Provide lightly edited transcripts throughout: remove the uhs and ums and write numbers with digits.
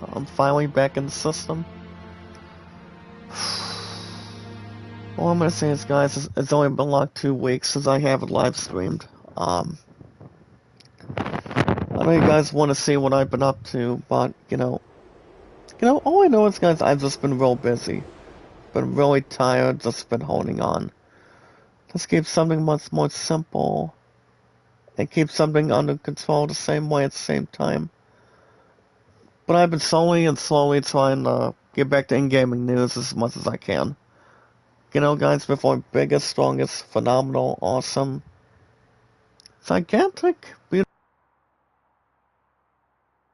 I'm finally back in the system. All I'm gonna say is, guys, it's only been like 2 weeks since I haven't live streamed. I know you guys want to see what I've been up to, but all I know is, guys, I've just been real busy, been really tired, just been holding on. Just keep something much more simple, and keep something under control the same way at the same time. But I've been slowly and slowly trying to get back to in-gaming news as much as I can. Guys, before biggest, strongest, phenomenal, awesome, gigantic, beautiful,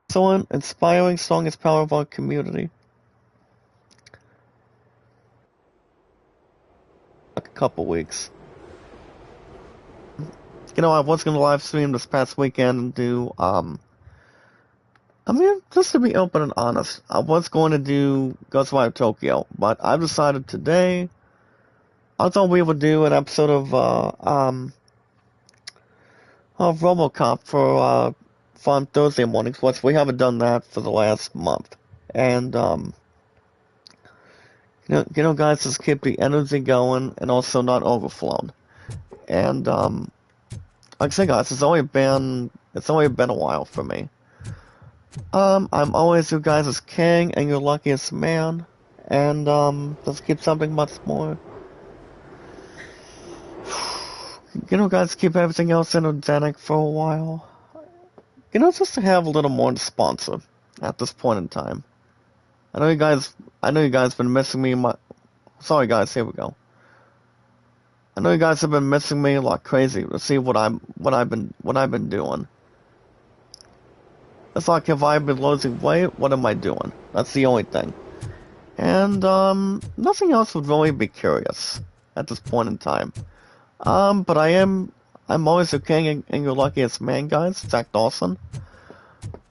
excellent, inspiring, strongest power of our community. Like a couple weeks. I was gonna live stream this past weekend and do, just to be open and honest, I was going to do Ghostwire Tokyo, but I decided today I thought we would do an episode of Robocop for on Thursday mornings, which we haven't done that for the last month. And guys, just keep the energy going and also not overflown. And like I say, guys, it's only been a while for me. I'm always you guys' king and your luckiest man, and let's keep something much more. Guys, keep everything else energetic for a while. Just to have a little more responsive at this point in time. I know you guys been missing me. Sorry, guys. Here we go. I know you guys have been missing me like crazy to see what I've been doing. It's like, if I've been losing weight, what am I doing? That's the only thing. And nothing else would really be curious at this point in time. But I'm always your king and your luckiest man, guys. Zach Dawson.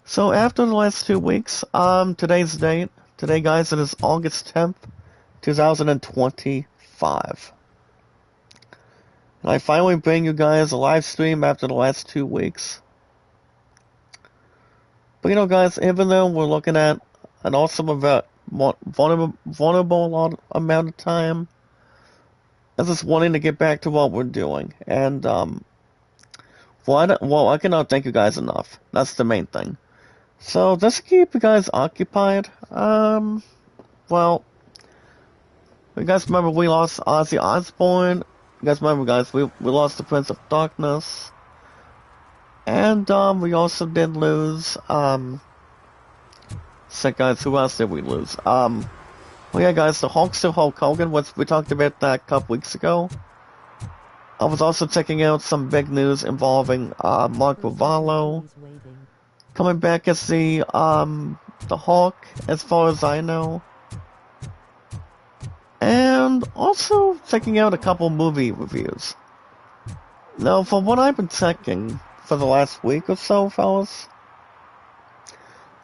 So after the last 2 weeks, today's date. Today, guys, it is August 10th, 2025. And I finally bring you guys a live stream after the last 2 weeks. But guys, even though we're looking at an awesome event, vulnerable amount of time, I'm just wanting to get back to what we're doing. And, I cannot thank you guys enough. That's the main thing. So, just to keep you guys occupied, you guys remember we lost Ozzy Osbourne. You guys remember, guys, we lost the Prince of Darkness. And, we also did lose, guys, who else did we lose? Yeah, guys, the Hulkster Hulk Hogan, we talked about that a couple weeks ago. I was also checking out some big news involving, Mark Ruffalo coming back as the Hulk, as far as I know. And also checking out a couple movie reviews. Now, for what I've been checking for the last week or so, fellas,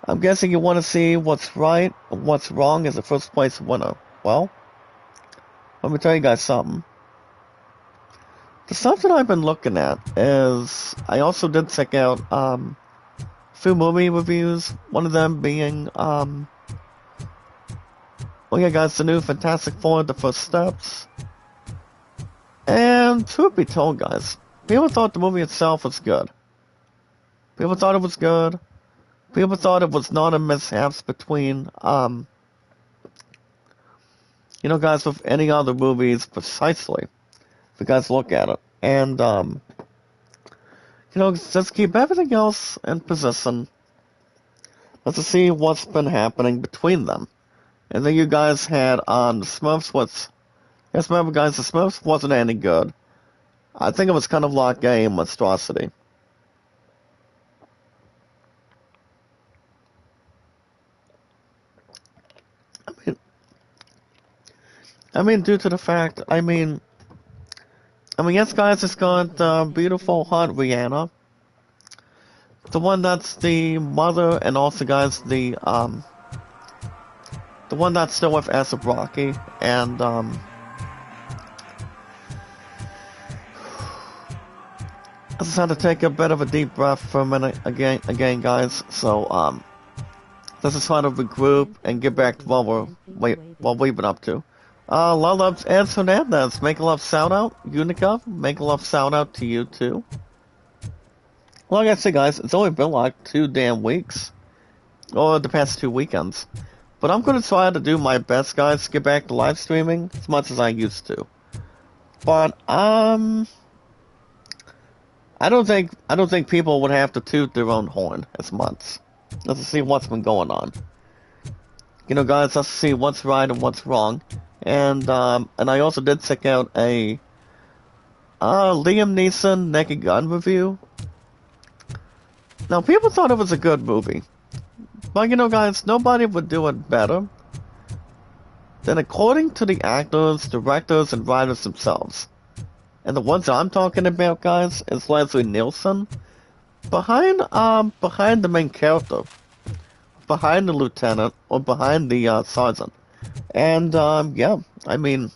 I'm guessing you want to see what's right and what's wrong as the first place winner. Well, let me tell you guys something. The stuff that I've been looking at is, I also did check out a few movie reviews. One of them being, yeah, guys, the new Fantastic Four, The First Steps. And truth be told, guys, people thought the movie itself was good. People thought it was good. People thought it was not a mishaps between, guys, with any other movies precisely. If you guys look at it. And, just keep everything else in position. Let's just see what's been happening between them. And then you guys had, the Smurfs yes, remember, guys, the Smurfs wasn't any good. I think it was kind of like a monstrosity. Due to the fact, yes, guys, it's got beautiful, hot Rihanna. The one that's the mother, and also, guys, the one that's still with Asap Rocky, and, I just had to take a bit of a deep breath for a minute again, guys, so, Let's just try to regroup and get back to what we've been up to. Love and Hernandez, make a love shout out. Unica, make a love shout out to you too. Like I said, guys, it's only been like 2 damn weeks, or the past 2 weekends. But I'm gonna try to do my best, guys, to get back to live streaming as much as I used to. But I don't think people would have to toot their own horn as much. Let's see what's been going on. You know, guys, let's see what's right and what's wrong. And I also did check out a Liam Neeson Naked Gun review. Now, people thought it was a good movie. But, you know, guys, nobody would do it better than according to the actors, directors, and writers themselves. And the ones I'm talking about, guys, is Leslie Nielsen. Behind the main character. Behind the lieutenant, or behind the sergeant. And, yeah, I mean...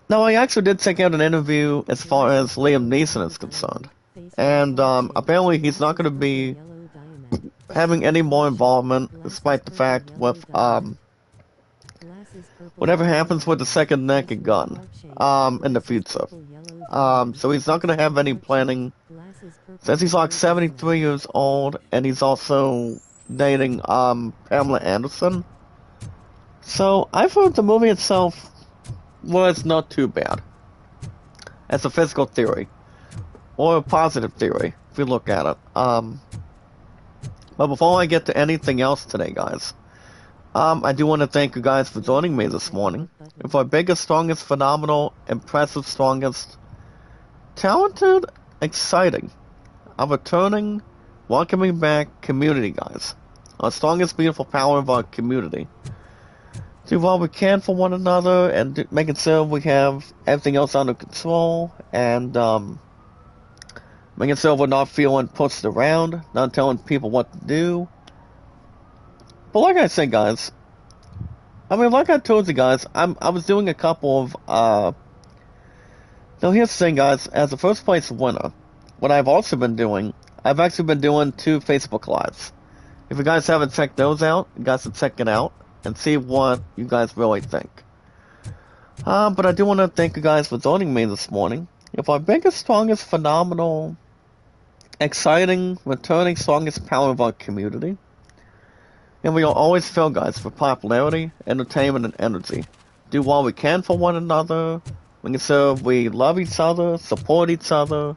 Now, I actually did check out an interview as far as Liam Neeson is concerned. And, apparently he's not going to be having any more involvement, despite the fact with, whatever happens with the second Naked Gun, in the future. So he's not going to have any planning, since he's like 73 years old, and he's also dating, Pamela Anderson. So, I thought the movie itself was not too bad, as a physical theory, or a positive theory, if you look at it. But before I get to anything else today, guys, I do want to thank you guys for joining me this morning for our biggest, strongest, phenomenal, impressive, strongest, talented, exciting, our returning, welcoming back community, guys. Our strongest, beautiful power of our community. Do what we can for one another and making sure we have everything else under control and making sure we're not feeling pushed around, not telling people what to do. But like I said, guys, I mean, like I told you guys, I was doing a couple of, now here's the thing, guys, as a first place winner, what I've also been doing, I've actually been doing 2 Facebook Lives. If you guys haven't checked those out, you guys should check it out and see what you guys really think. But I do want to thank you guys for joining me this morning. If our biggest, strongest, phenomenal, exciting, returning, strongest power of our community. And we'll always feel, guys, for popularity, entertainment, and energy. Do what we can for one another. Making sure we love each other, support each other,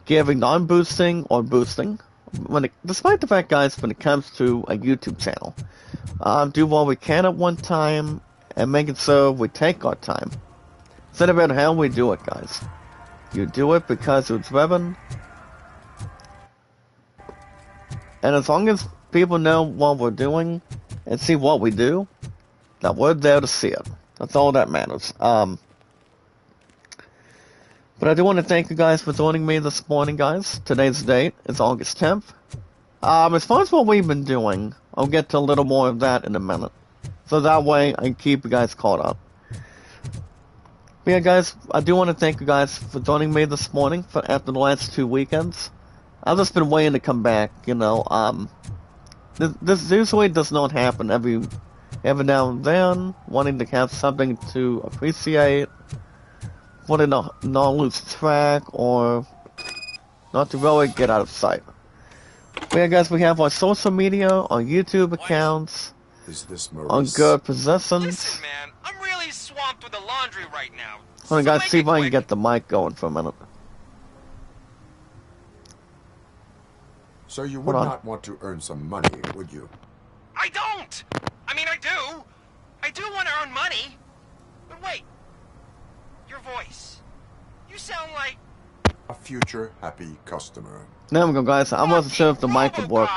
giving non-boosting or boosting. Despite the fact, guys, when it comes to a YouTube channel, do what we can at one time, and making sure we take our time. It's not about how we do it, guys. You do it because it's driven. And as long as people know what we're doing and see what we do, that we're there to see it. That's all that matters. But I do want to thank you guys for joining me this morning, guys. Today's date is August 10th. As far as what we've been doing, I'll get to a little more of that in a minute. So that way, I can keep you guys caught up. But yeah, guys, I do want to thank you guys for joining me this morning after the last 2 weekends. I've just been waiting to come back, you know. This usually does not happen every now and then, wanting to have something to appreciate, wanting to not lose track, or not to really get out of sight. But yeah, guys, we have our social media, our YouTube accounts, our good possessions. Listen, man, I'm really swamped with the laundry right now. Hold on, guys, see if I can get the mic going for a minute. So you would not want to earn some money, would you? I don't! I mean, I do. I do want to earn money. But wait. Your voice. You sound like... A future happy customer. There we go, guys. I wasn't sure if the mic would work.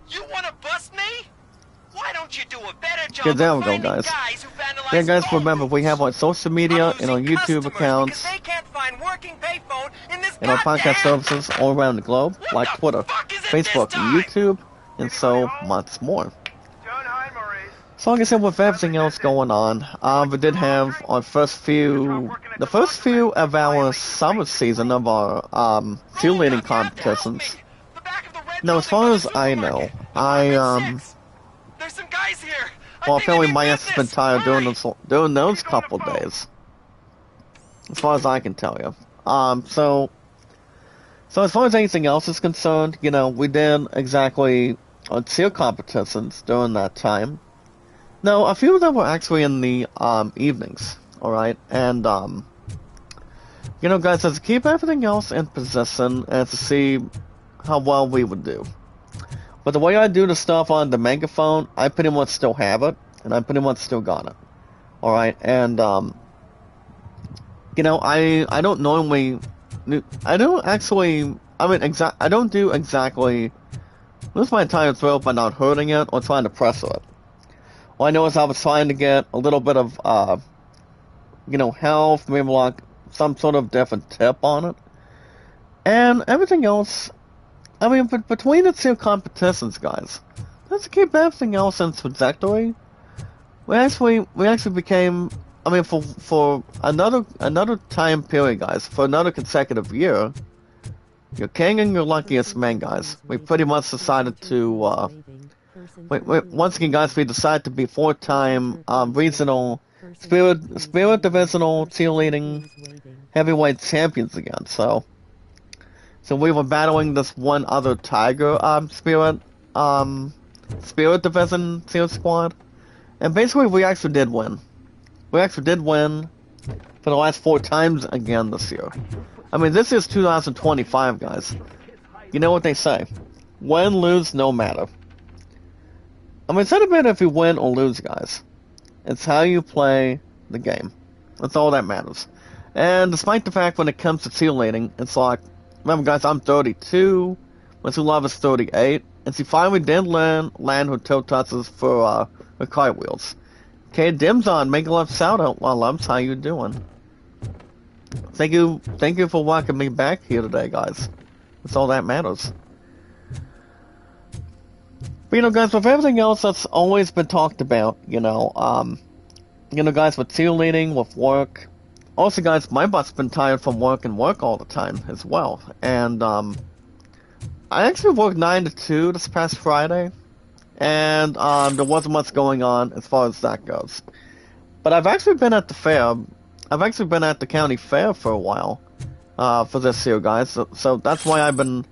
You want to bust me? Why don't you do a better job Okay, there we of go, finding guys. guys who vandalize Yeah, guys, phone remember, we have our social media and our YouTube accounts because they can't find working payphone in this and our podcast goddamn- services all around the globe, What like the Twitter, fuck is it Facebook, this and time? YouTube, and so much more. So like I said, with everything else going on, we did have our the first few of our summer season of our cheerleading competitions. No, as far as I know, There's some guys here. well, I think they apparently mean my ass has been business. tired doing Hurry. those Go on the couple phone. days. As far as I can tell you. So as far as anything else is concerned, we did exactly tier competitions during that time. No, a few of them were actually in the evenings, all right, and guys, let's keep everything else in position and to see how well we would do. But the way I do the stuff on the megaphone, I pretty much still have it, and I pretty much still got it. All right, and I don't normally, I don't actually, I don't do exactly lose my entire throat by not hurting it or trying to press it. All I know is I was trying to get a little bit of, health, maybe like some sort of different tip on it, and everything else. But between the two competitions, guys, let's keep everything else in trajectory. We actually became. For another time period, guys, for another consecutive year, you're king and your luckiest man, guys. We pretty much decided to. Once again, guys, we decided to be four-time regional spirit divisional cheerleading heavyweight champions again. So we were battling this one other Tiger Spirit Division Seal Squad, and basically we actually did win. We actually did win for the last four times again this year. This is 2025, guys. You know what they say: win, lose, no matter. It's not about if you win or lose, guys. It's how you play the game. That's all that matters. And despite the fact when it comes to cheerleading, it's like, remember, guys, I'm 32. My true love is 38. And she finally did land her toe touches for her cartwheels. Okay, Dim's on. Make a love shout out. Well, loves, how you doing? Thank you for welcoming me back here today, guys. That's all that matters. But guys, with everything else that's always been talked about, guys, with cheerleading, with work. Also, guys, my butt's been tired from work all the time as well. And, I actually worked 9 to 2 this past Friday. And, there wasn't much going on as far as that goes. But I've actually been at the fair. I've actually been at the county fair for a while, for this year, guys. So that's why I've been,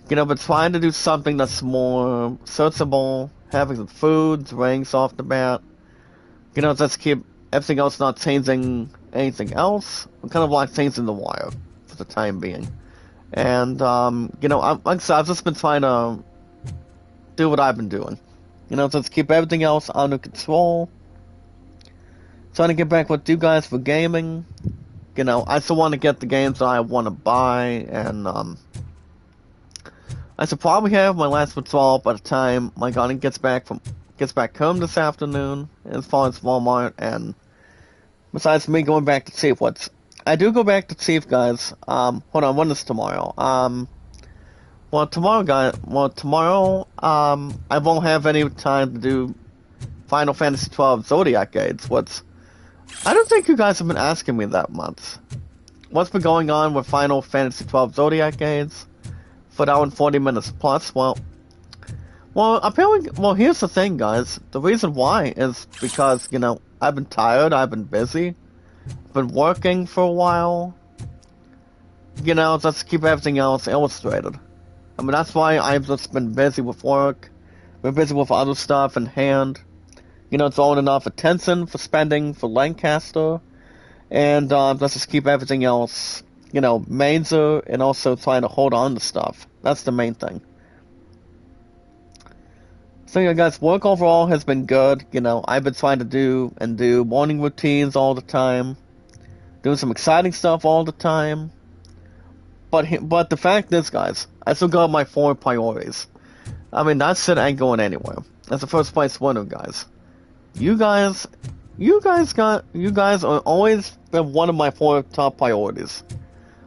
been trying to do something that's more searchable, having some food, drinks off the bat. Just keep everything else not changing anything else. I'm kind of like changing the wire for the time being. And, like I said, I've just been trying to do what I've been doing. Just keep everything else under control. Trying to get back with you guys for gaming. I still want to get the games that I want to buy, and, I should probably have my last withdrawal by the time my gun gets back home this afternoon, as far as Walmart, and besides me going back to Chief, I do go back to Chief, guys. Hold on, when is tomorrow? Tomorrow, I won't have any time to do Final Fantasy XII Zodiac Aids. I don't think you guys have been asking me that much. What's been going on with Final Fantasy XII Zodiac Aids? For that one 40 minutes plus, apparently, here's the thing, guys. The reason why is because, I've been tired, I've been busy, been working for a while, just to keep everything else illustrated. That's why I've just been busy with work, been busy with other stuff in hand, throwing enough attention for spending for Lancaster, and, just to keep everything else, major, and also trying to hold on to stuff. That's the main thing. So yeah, guys, work overall has been good. I've been trying to do morning routines all the time, doing some exciting stuff all the time. But the fact is, guys, I still got my 4 priorities. That shit ain't going anywhere. That's the first place winner, guys. You guys are always been one of my 4 top priorities.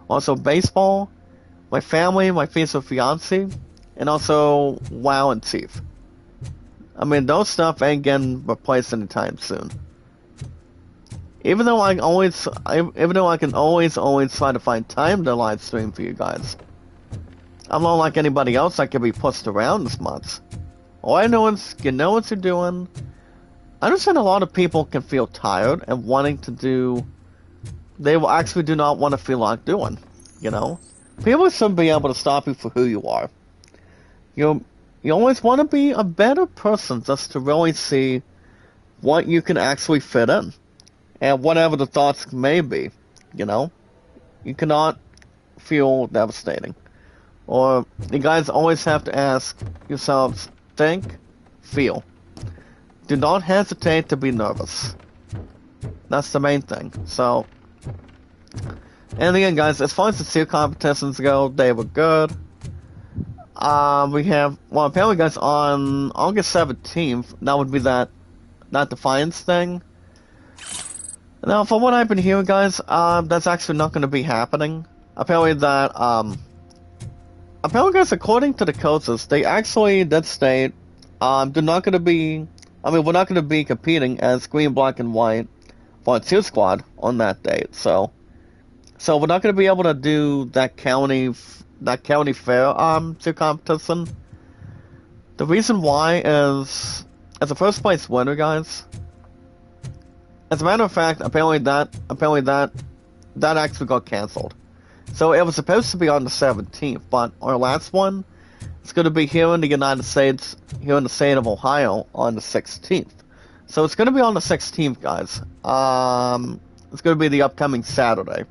Also, baseball, my family, my future fiance, and also WoW and Chief. Those stuff ain't getting replaced anytime soon. Even though I can always try to find time to live stream for you guys. I'm not like anybody else that can be pushed around this much. All I know is you know what you're doing. I understand a lot of people can feel tired and wanting to do. They will actually do not want to feel like doing. You know, people should be able to stop you for who you are. You always want to be a better person just to really see what you can actually fit in, and whatever the thoughts may be. You know, you cannot feel devastating. Or you guys always have to ask yourselves, think, feel. Do not hesitate to be nervous. That's the main thing. So, and again, guys, as far as the SEER competitions go, they were good. We have, well, apparently, guys, on August 17th, that would be that Defiance thing. Now, from what I've been hearing, guys, that's actually not going to be happening. Apparently, guys, according to the coaches, they actually did state, they're not going to be, we're not going to be competing as Green, Black, and White Volunteer Squad on that date, so we're not going to be able to do that county fair, to competition. The reason why is, as a first place winner, guys, as a matter of fact, apparently that actually got cancelled. So it was supposed to be on the 17th, but our last one is going to be here in the United States, here in the state of Ohio, on the 16th. So it's going to be on the 16th, guys. It's going to be the upcoming Saturday,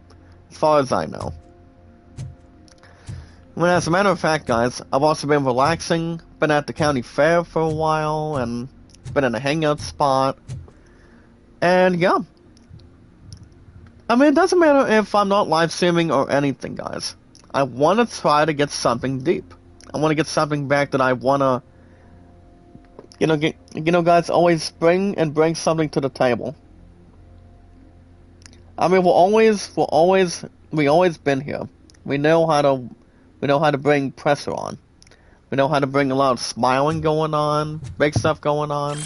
as far as I know. Well, as a matter of fact, guys, I've also been relaxing, been at the county fair for a while, and been in a hangout spot. And yeah. It doesn't matter if I'm not live streaming or anything, guys. I want to try to get something deep. I want to get something back that I want to, guys, always bring something to the table. We've always been here. We know how to bring pressure on. We know how to bring a lot of smiling going on, big stuff going on.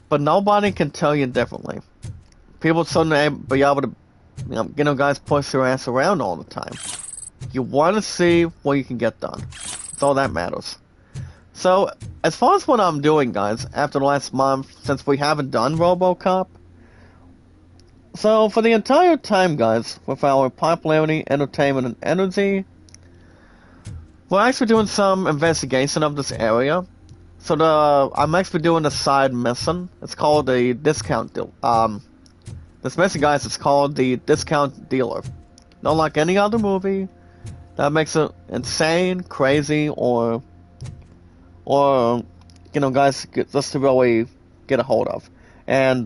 But nobody can tell you differently. People shouldn't be able to, guys, push your ass around all the time. You want to see what you can get done. That's all that matters. So, as far as what I'm doing, guys, after the last month, since we haven't done Robocop, so for the entire time, guys, with our popularity, entertainment, and energy, we're actually doing some investigation of this area. So I'm actually doing a side mission. It's called the discount deal. This mission, guys, is called the Discount Dealer. Not like any other movie that makes it insane, crazy, or guys, just to really get a hold of. And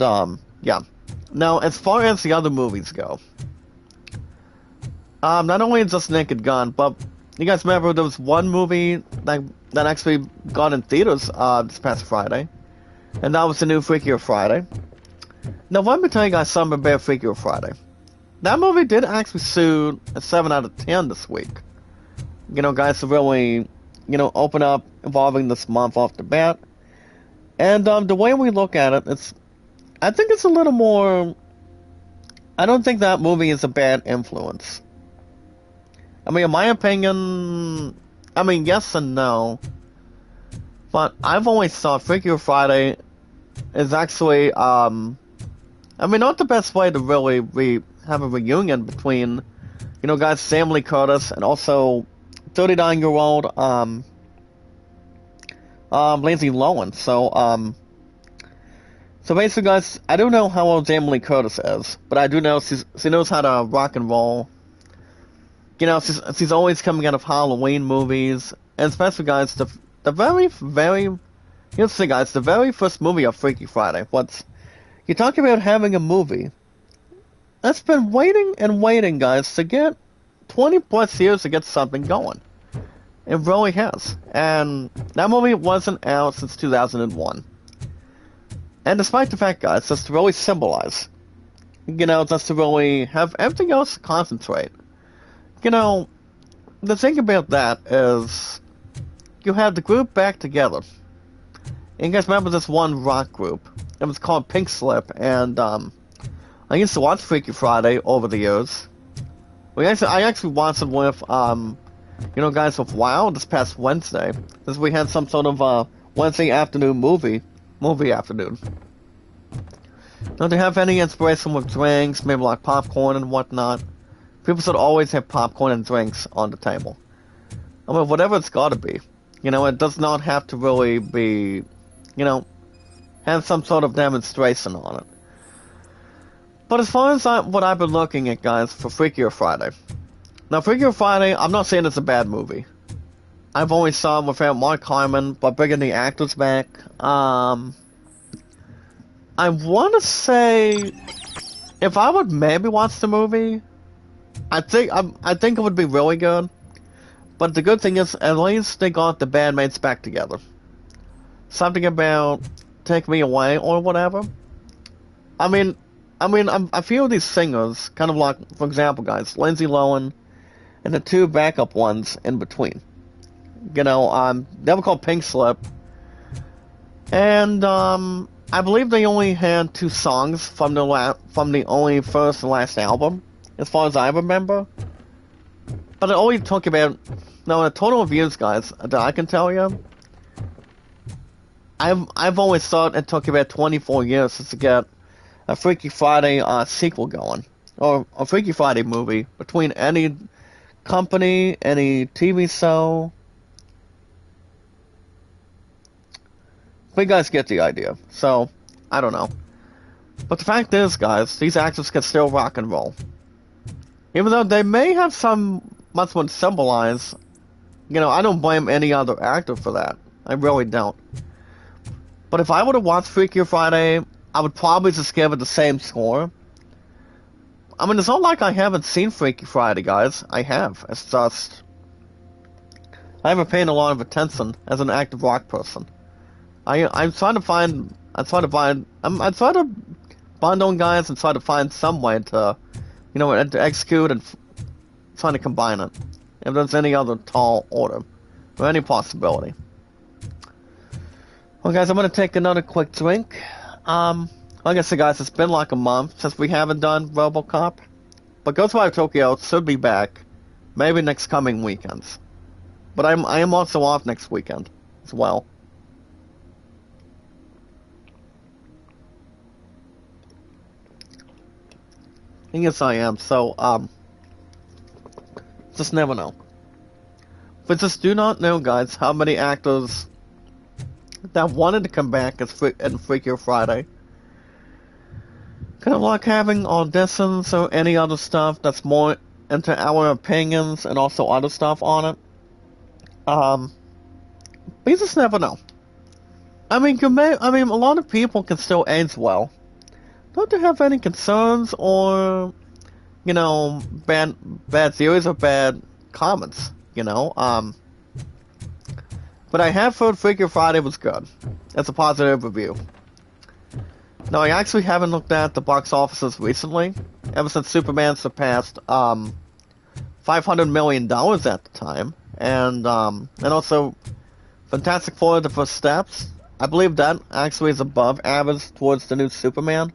yeah. Now, as far as the other movies go, not only just Naked Gun, but you guys remember there was one movie that actually got in theaters this past Friday, and that was the new Freakier Friday. Now, let me tell you guys something about Freakier Friday. That movie did actually sue a 7 out of 10 this week. Guys, to really, open up involving this month off the bat. And the way we look at it, I think it's a little more. I don't think that movie is a bad influence. In my opinion, yes and no. But I've always thought Freakier Friday is actually, not the best way to really have a reunion between, guys, Sam Lee Curtis and also 39-year-old, Lindsay Lohan. So basically, guys, I don't know how old Jamie Lee Curtis is, but I do know she knows how to rock and roll. She's always coming out of Halloween movies, and especially, guys, the very first movie of Freaky Friday. You talk about having a movie that's been waiting and waiting, guys, to get 20 plus years to get something going. It really has, and that movie wasn't out since 2001. And despite the fact, guys, just to really symbolize, just to really have everything else concentrate. The thing about that is, you have the group back together. And you guys remember this one rock group? It was called Pink Slip, and I used to watch Freaky Friday over the years I actually watched it with, guys, with WoW this past Wednesday. Because we had some sort of, Wednesday afternoon movie afternoon. Don't they have any inspiration with drinks, maybe like popcorn and whatnot? People should always have popcorn and drinks on the table. I mean, whatever it's gotta be. It does not have to really be, have some sort of demonstration on it. But as far as what I've been looking at, guys, for Freakier Friday. Now, Freakier Friday, I'm not saying it's a bad movie. I've only saw it without Mark Harmon, but bringing the actors back. I want to say, if I would maybe watch the movie, I think it would be really good. But the good thing is, at least they got the bandmates back together. Something about Take Me Away or whatever. I feel these singers, kind of like, for example, guys, Lindsay Lohan, and the two backup ones in between. They were called Pink Slip, and I believe they only had 2 songs from the only first and last album, as far as I remember. But it only took about, the total of views, guys, that I can tell you, I've always thought it took about 24 years to get a Freaky Friday sequel going, or a Freaky Friday movie, between any company, any TV show. But you guys get the idea, so, I don't know. But the fact is, guys, these actors can still rock and roll. Even though they may have some much more symbolize, I don't blame any other actor for that. I really don't. But if I would have watched Freakier Friday, I would probably just give it the same score. I mean, it's not like I haven't seen Freaky Friday, guys. I have. It's just, I haven't paid a lot of attention as an active rock person. I'm trying to bundle guys and try to find some way to, to execute and trying to combine it. If there's any other tall order, or any possibility. Well, guys, I'm gonna take another quick drink. Like I said, guys, it's been like a month since we haven't done Robocop. But Ghostwire Tokyo should be back, maybe next coming weekends. But I am also off next weekend as well. Yes, I am. So, just never know. But just do not know, guys, how many actors that wanted to come back as in Freakier Friday. Kind of like having auditions or any other stuff that's more into our opinions and also other stuff on it. But you just never know. A lot of people can still age well. Don't they have any concerns or, bad theories or bad comments, But I have heard Freakier Friday was good. That's a positive review. Now, I actually haven't looked at the box offices recently, ever since Superman surpassed $500 million at the time, and also Fantastic Four: The First Steps. I believe that actually is above average towards the new Superman.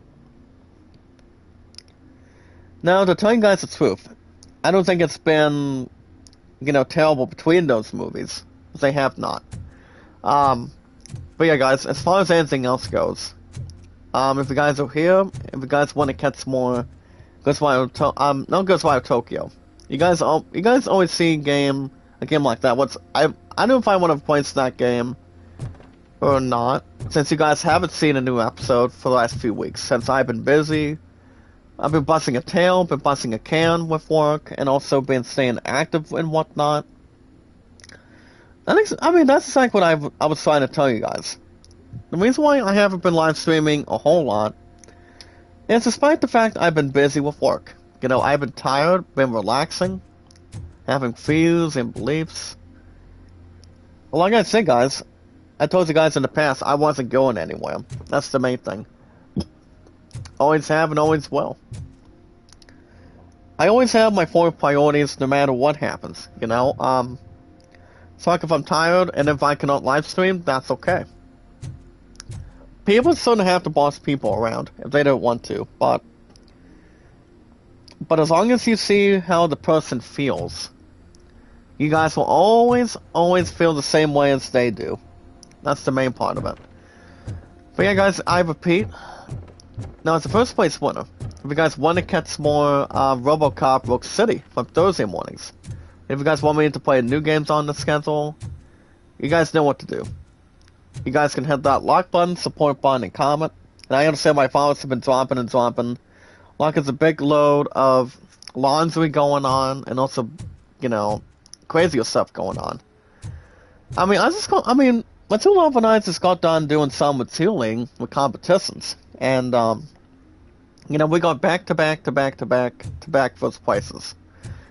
Now, to tell you guys the truth, I don't think it's been, terrible between those movies. They have not. But yeah, guys, as far as anything else goes, if you guys are here, if you guys want to catch more Ghostwire Tokyo. You guys always see a game like that. I don't know if I want to play that game or not, since you guys haven't seen a new episode for the last few weeks, since I've been busy. I've been busting a tail, been busting a can with work, and also been staying active and whatnot. That's exactly what I was trying to tell you guys. The reason why I haven't been live streaming a whole lot is despite the fact I've been busy with work. I've been tired, been relaxing, having fears and beliefs. Well, like I said, guys, I told you guys in the past, I wasn't going anywhere. That's the main thing. Always have and always will. I always have my 4 priorities no matter what happens, So like if I'm tired and if I cannot live stream, that's okay. People shouldn't have to boss people around if they don't want to, but But as long as you see how the person feels, you guys will always feel the same way as they do. That's the main part of it. But yeah, guys, I repeat. Now, it's the first place winner. If you guys want to catch more Robocop Rook City from Thursday mornings, if you guys want me to play new games on the schedule, you guys know what to do. You guys can hit that like button, support button, and comment. And I understand my followers have been dropping and dropping. Like, it's a big load of laundry going on, and also, you know, crazier stuff going on. I mean, my two love and I just got done doing some with Tealing with competitions. And, you know, we got back to back first places.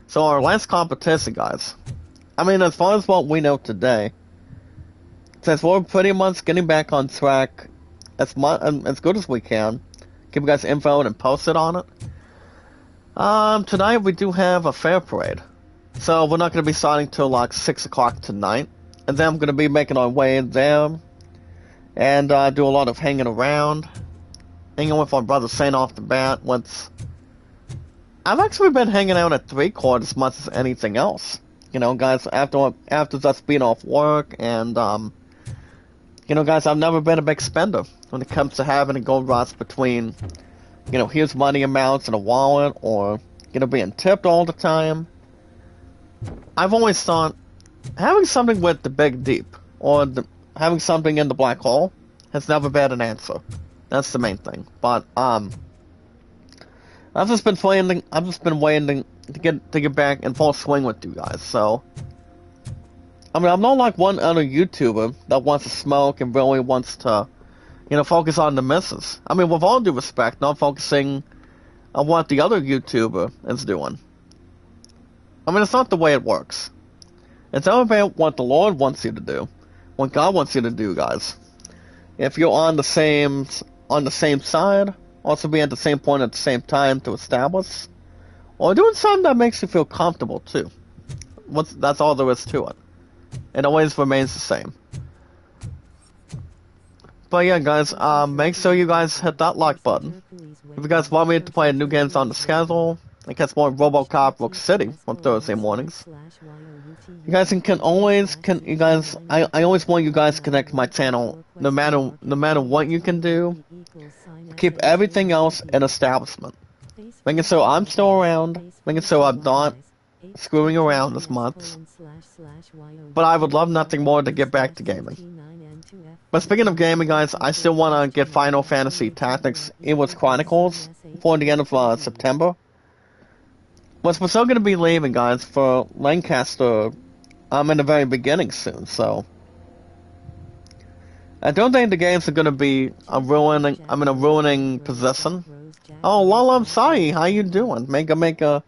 So our last competition, guys, I mean, as far as what we know today, since we're pretty much getting back on track as good as we can, give you guys info and post it on it. Tonight we do have a fair parade. So we're not going to be starting till like 6 o'clock tonight. And then I'm going to be making our way there. And do a lot of hanging around. Hanging with my brother Saint off the bat. I've actually been hanging out at 3 Court as much as anything else. You know, guys, after just being off work and, you know, guys, I've never been a big spender when it comes to having a gold rush between, you know, huge money amounts in a wallet or, you know, being tipped all the time. I've always thought having something with the big deep or having something in the black hole has never been an answer. That's the main thing. But I've just been waiting to get back in full swing with you guys. So I mean, I'm not like one other YouTuber that wants to smoke and really wants to, you know, focus on the misses. I mean, with all due respect, not focusing on what the other YouTuber is doing. I mean, it's not the way it works. It's all about what the Lord wants you to do, what God wants you to do, guys. If you're on the same side, also be at the same point at the same time to establish, or doing something that makes you feel comfortable too. That's all there is to it. It always remains the same. But yeah, guys, make sure you guys hit that like button. If you guys want me to play new games on the schedule, and catch more Robocop Rook City on Thursday mornings, you guys I always want you guys to connect to my channel, no matter what you can do. Keep everything else in establishment. Making sure I'm still around, making sure I'm not screwing around as much. But I would love nothing more to get back to gaming. But speaking of gaming, guys, I still want to get Final Fantasy Tactics Inwards Chronicles before the end of September. But we're still going to be leaving, guys, for Lancaster in the very beginning soon, so I don't think the games are going to be in a ruining position. Oh, Lala Sai, how you doing? Make a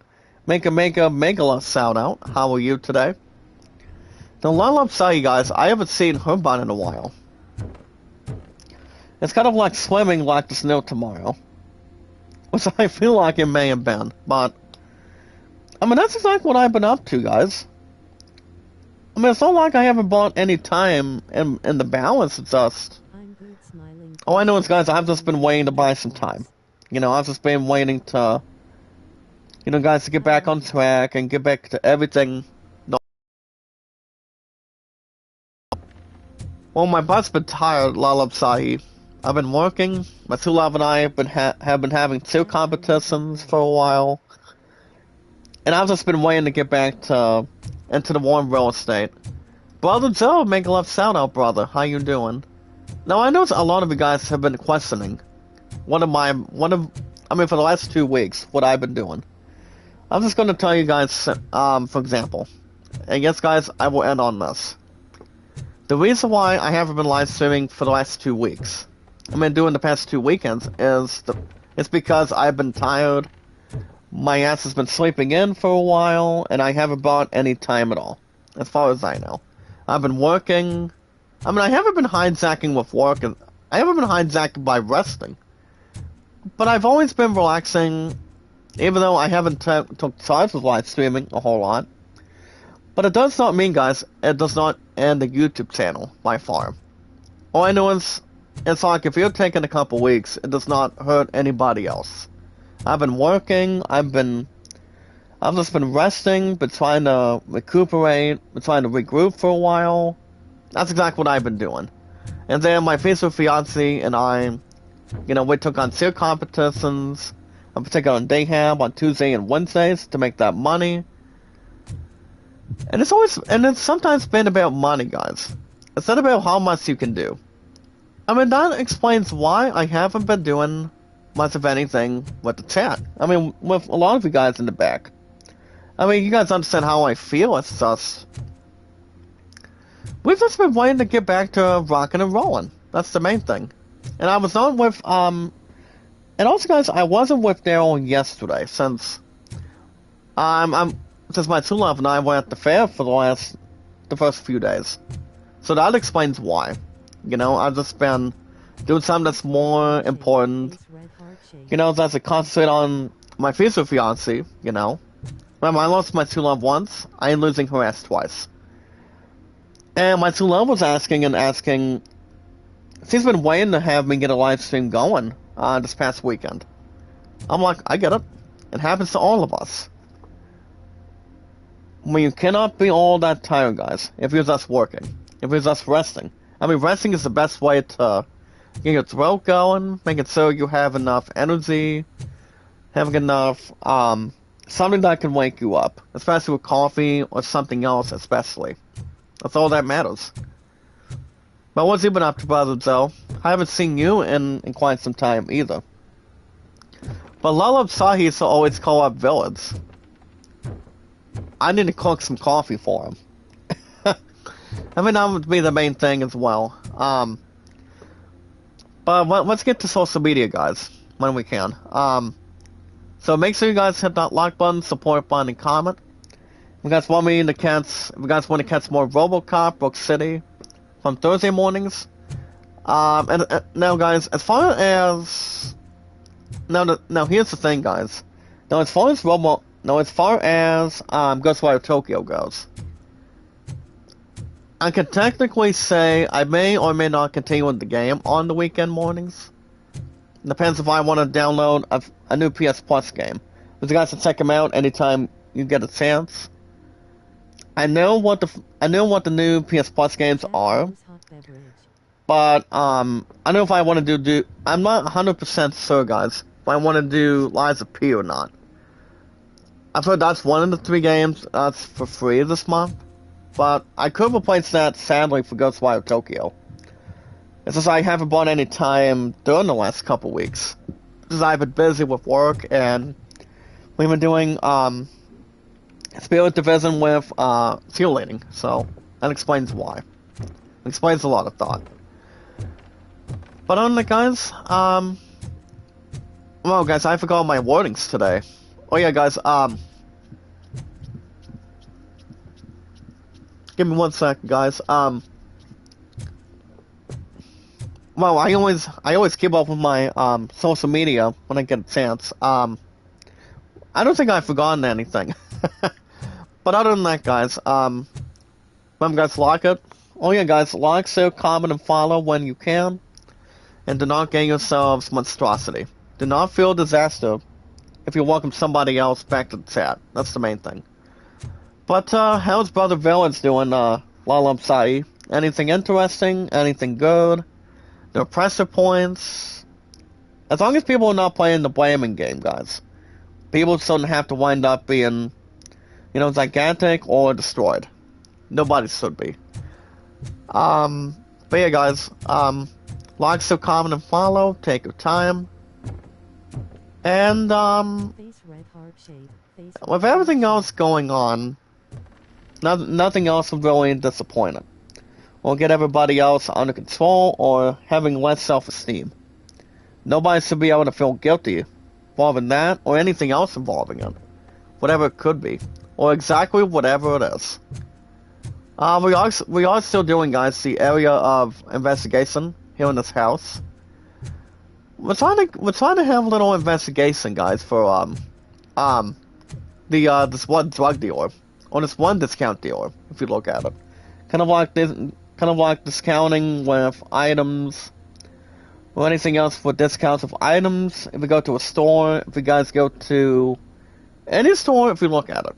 Megala shout out. How are you today? The Lala Sai, guys, I haven't seen her bun in a while. It's kind of like swimming like the snow tomorrow, which I feel like it may have been, but I mean, that's exactly what I've been up to, guys. I mean, it's not like I haven't bought any time in the balance, it's just... All I know is, guys, I've just been waiting to buy some time. You know, I've just been waiting to, you know, guys, to get back on track and get back to everything. Well, my butt's been tired, Lalab Sahi. I've been working. My two love and I have been having 2 competitions for a while. And I've just been waiting to get back into the warm real estate. Brother Joe, make a left shout out, brother. How you doing? Now, I know a lot of you guys have been questioning for the last 2 weeks, what I've been doing. I'm just going to tell you guys, for example. And yes, guys, I will end on this. The reason why I haven't been live streaming for the last 2 weeks, doing the past 2 weekends, it's because I've been tired. My ass has been sleeping in for a while, and I haven't bought any time at all, as far as I know. I've been working. I haven't been hijacking with work, and I haven't been hijacking by resting. But I've always been relaxing, even though I haven't took charge with live streaming a whole lot. But it does not mean, guys, it does not end the YouTube channel by far. All I know is, it's like if you're taking a couple weeks, it does not hurt anybody else. I've been working, I've been I've just been resting, been trying to recuperate, been trying to regroup for a while. That's exactly what I've been doing. And then my future fiance and I, we took on cheer competitions, in particular on Dayham on Tuesday and Wednesdays to make that money. And it's sometimes been about money, guys. It's not about how much you can do. I mean, that explains why I haven't been doing much of anything with the chat. I mean, with a lot of you guys in the back. I mean, you guys understand how I feel. It's just... We've just been waiting to get back to rocking and rolling. That's the main thing. And I was not with, And also, guys, I wasn't with Daryl yesterday, since... Since my true love and I were at the fair for the first few days. So that explains why. I've just been doing something that's more important. That's to concentrate on my future fiance, Remember, I lost my true love once, I ain't losing her ass twice. And my true love was asking, she's been waiting to have me get a live stream going, this past weekend. I'm like, I get it. It happens to all of us. When you cannot be all that tired, guys, if you're just working, if you're just resting. I mean, resting is the best way to get your throat going, making sure you have enough energy, having enough, something that can wake you up, especially with coffee or something else, especially. That's all that matters. But what's you been up to, brother Joe? I haven't seen you in quite some time either. But Lullab Sahi used to always call up Village. I need to cook some coffee for him. I mean, that would be the main thing as well. But let's get to social media, guys, when we can. So make sure you guys hit that like button, support button, and comment. If you guys want to catch more Robocop, Brook City, from Thursday mornings. And now, guys, as far as now, here's the thing, guys. Now, as far as Ghostwire Tokyo goes, I can technically say I may or may not continue with the game on the weekend mornings. Depends if I want to download a new PS Plus game. But you guys can check them out anytime you get a chance. I know what the new PS Plus games are, but I know if I want to do I'm not 100% sure, guys, if I want to do Lies of P or not. I've heard that's one of the 3 games that's for free this month. But I could replace that, sadly, for Ghostwire Tokyo. It's just I haven't bought any time during the last couple weeks. Because I've been busy with work, and we've been doing, Spirit Division with, cheerleading. So, that explains why. It explains a lot of thought. But on that, guys, well, guys, I forgot my wordings today. Oh yeah, guys, give me 1 second, guys. Well, I always keep up with my social media when I get a chance. I don't think I've forgotten anything. But other than that, guys, remember, guys, like it. Oh yeah, guys, like, share, comment, and follow when you can. And do not get yourselves monstrosity. Do not feel disaster if you welcome somebody else back to the chat. That's the main thing. But, how's Brother Villain's doing, Lalam Sai? Anything interesting? Anything good? No pressure points? As long as people are not playing the blaming game, guys. People shouldn't have to wind up being, gigantic or destroyed. Nobody should be. But yeah, guys, like, so comment, and follow. Take your time. And, with everything else going on, nothing else is really disappointing. We'll get everybody else under control or having less self-esteem. Nobody should be able to feel guilty involving that or anything else involving it. Whatever it could be. Or exactly whatever it is. We are still doing, guys, the area of investigation here in this house. We're trying to have a little investigation, guys, for this one drug dealer. Or this one discount dealer, if you look at it. Kind of like discounting with items, or anything else with discounts of items. If we go to a store, if you guys go to Any store if you look at it.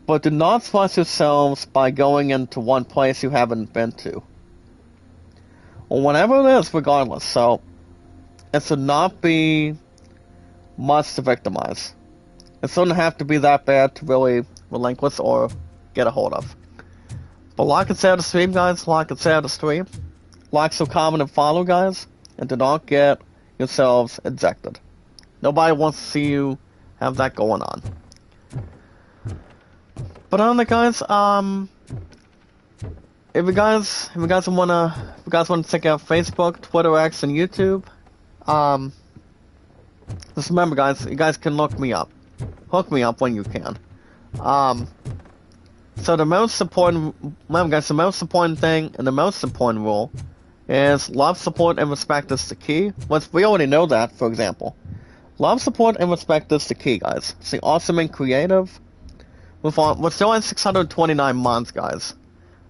But do not splice yourselves by going into one place you haven't been to. Or whatever it is, regardless. So, it should not be much to victimize. It shouldn't have to be that bad to really relinquish or get a hold of. But like and share the stream, guys. Like and share the stream. Like, so comment, and follow, guys. And do not get yourselves ejected. Nobody wants to see you have that going on. But on the guys, if you guys wanna check out Facebook, Twitter, X, and YouTube, just remember, guys, you guys can look me up. Hook me up when you can. So the most important, remember, guys, the most important thing and the most important rule is love, support, and respect is the key. We already know that, for example. Love, support, and respect is the key, guys. Stay awesome and creative. We're still at 629 months, guys.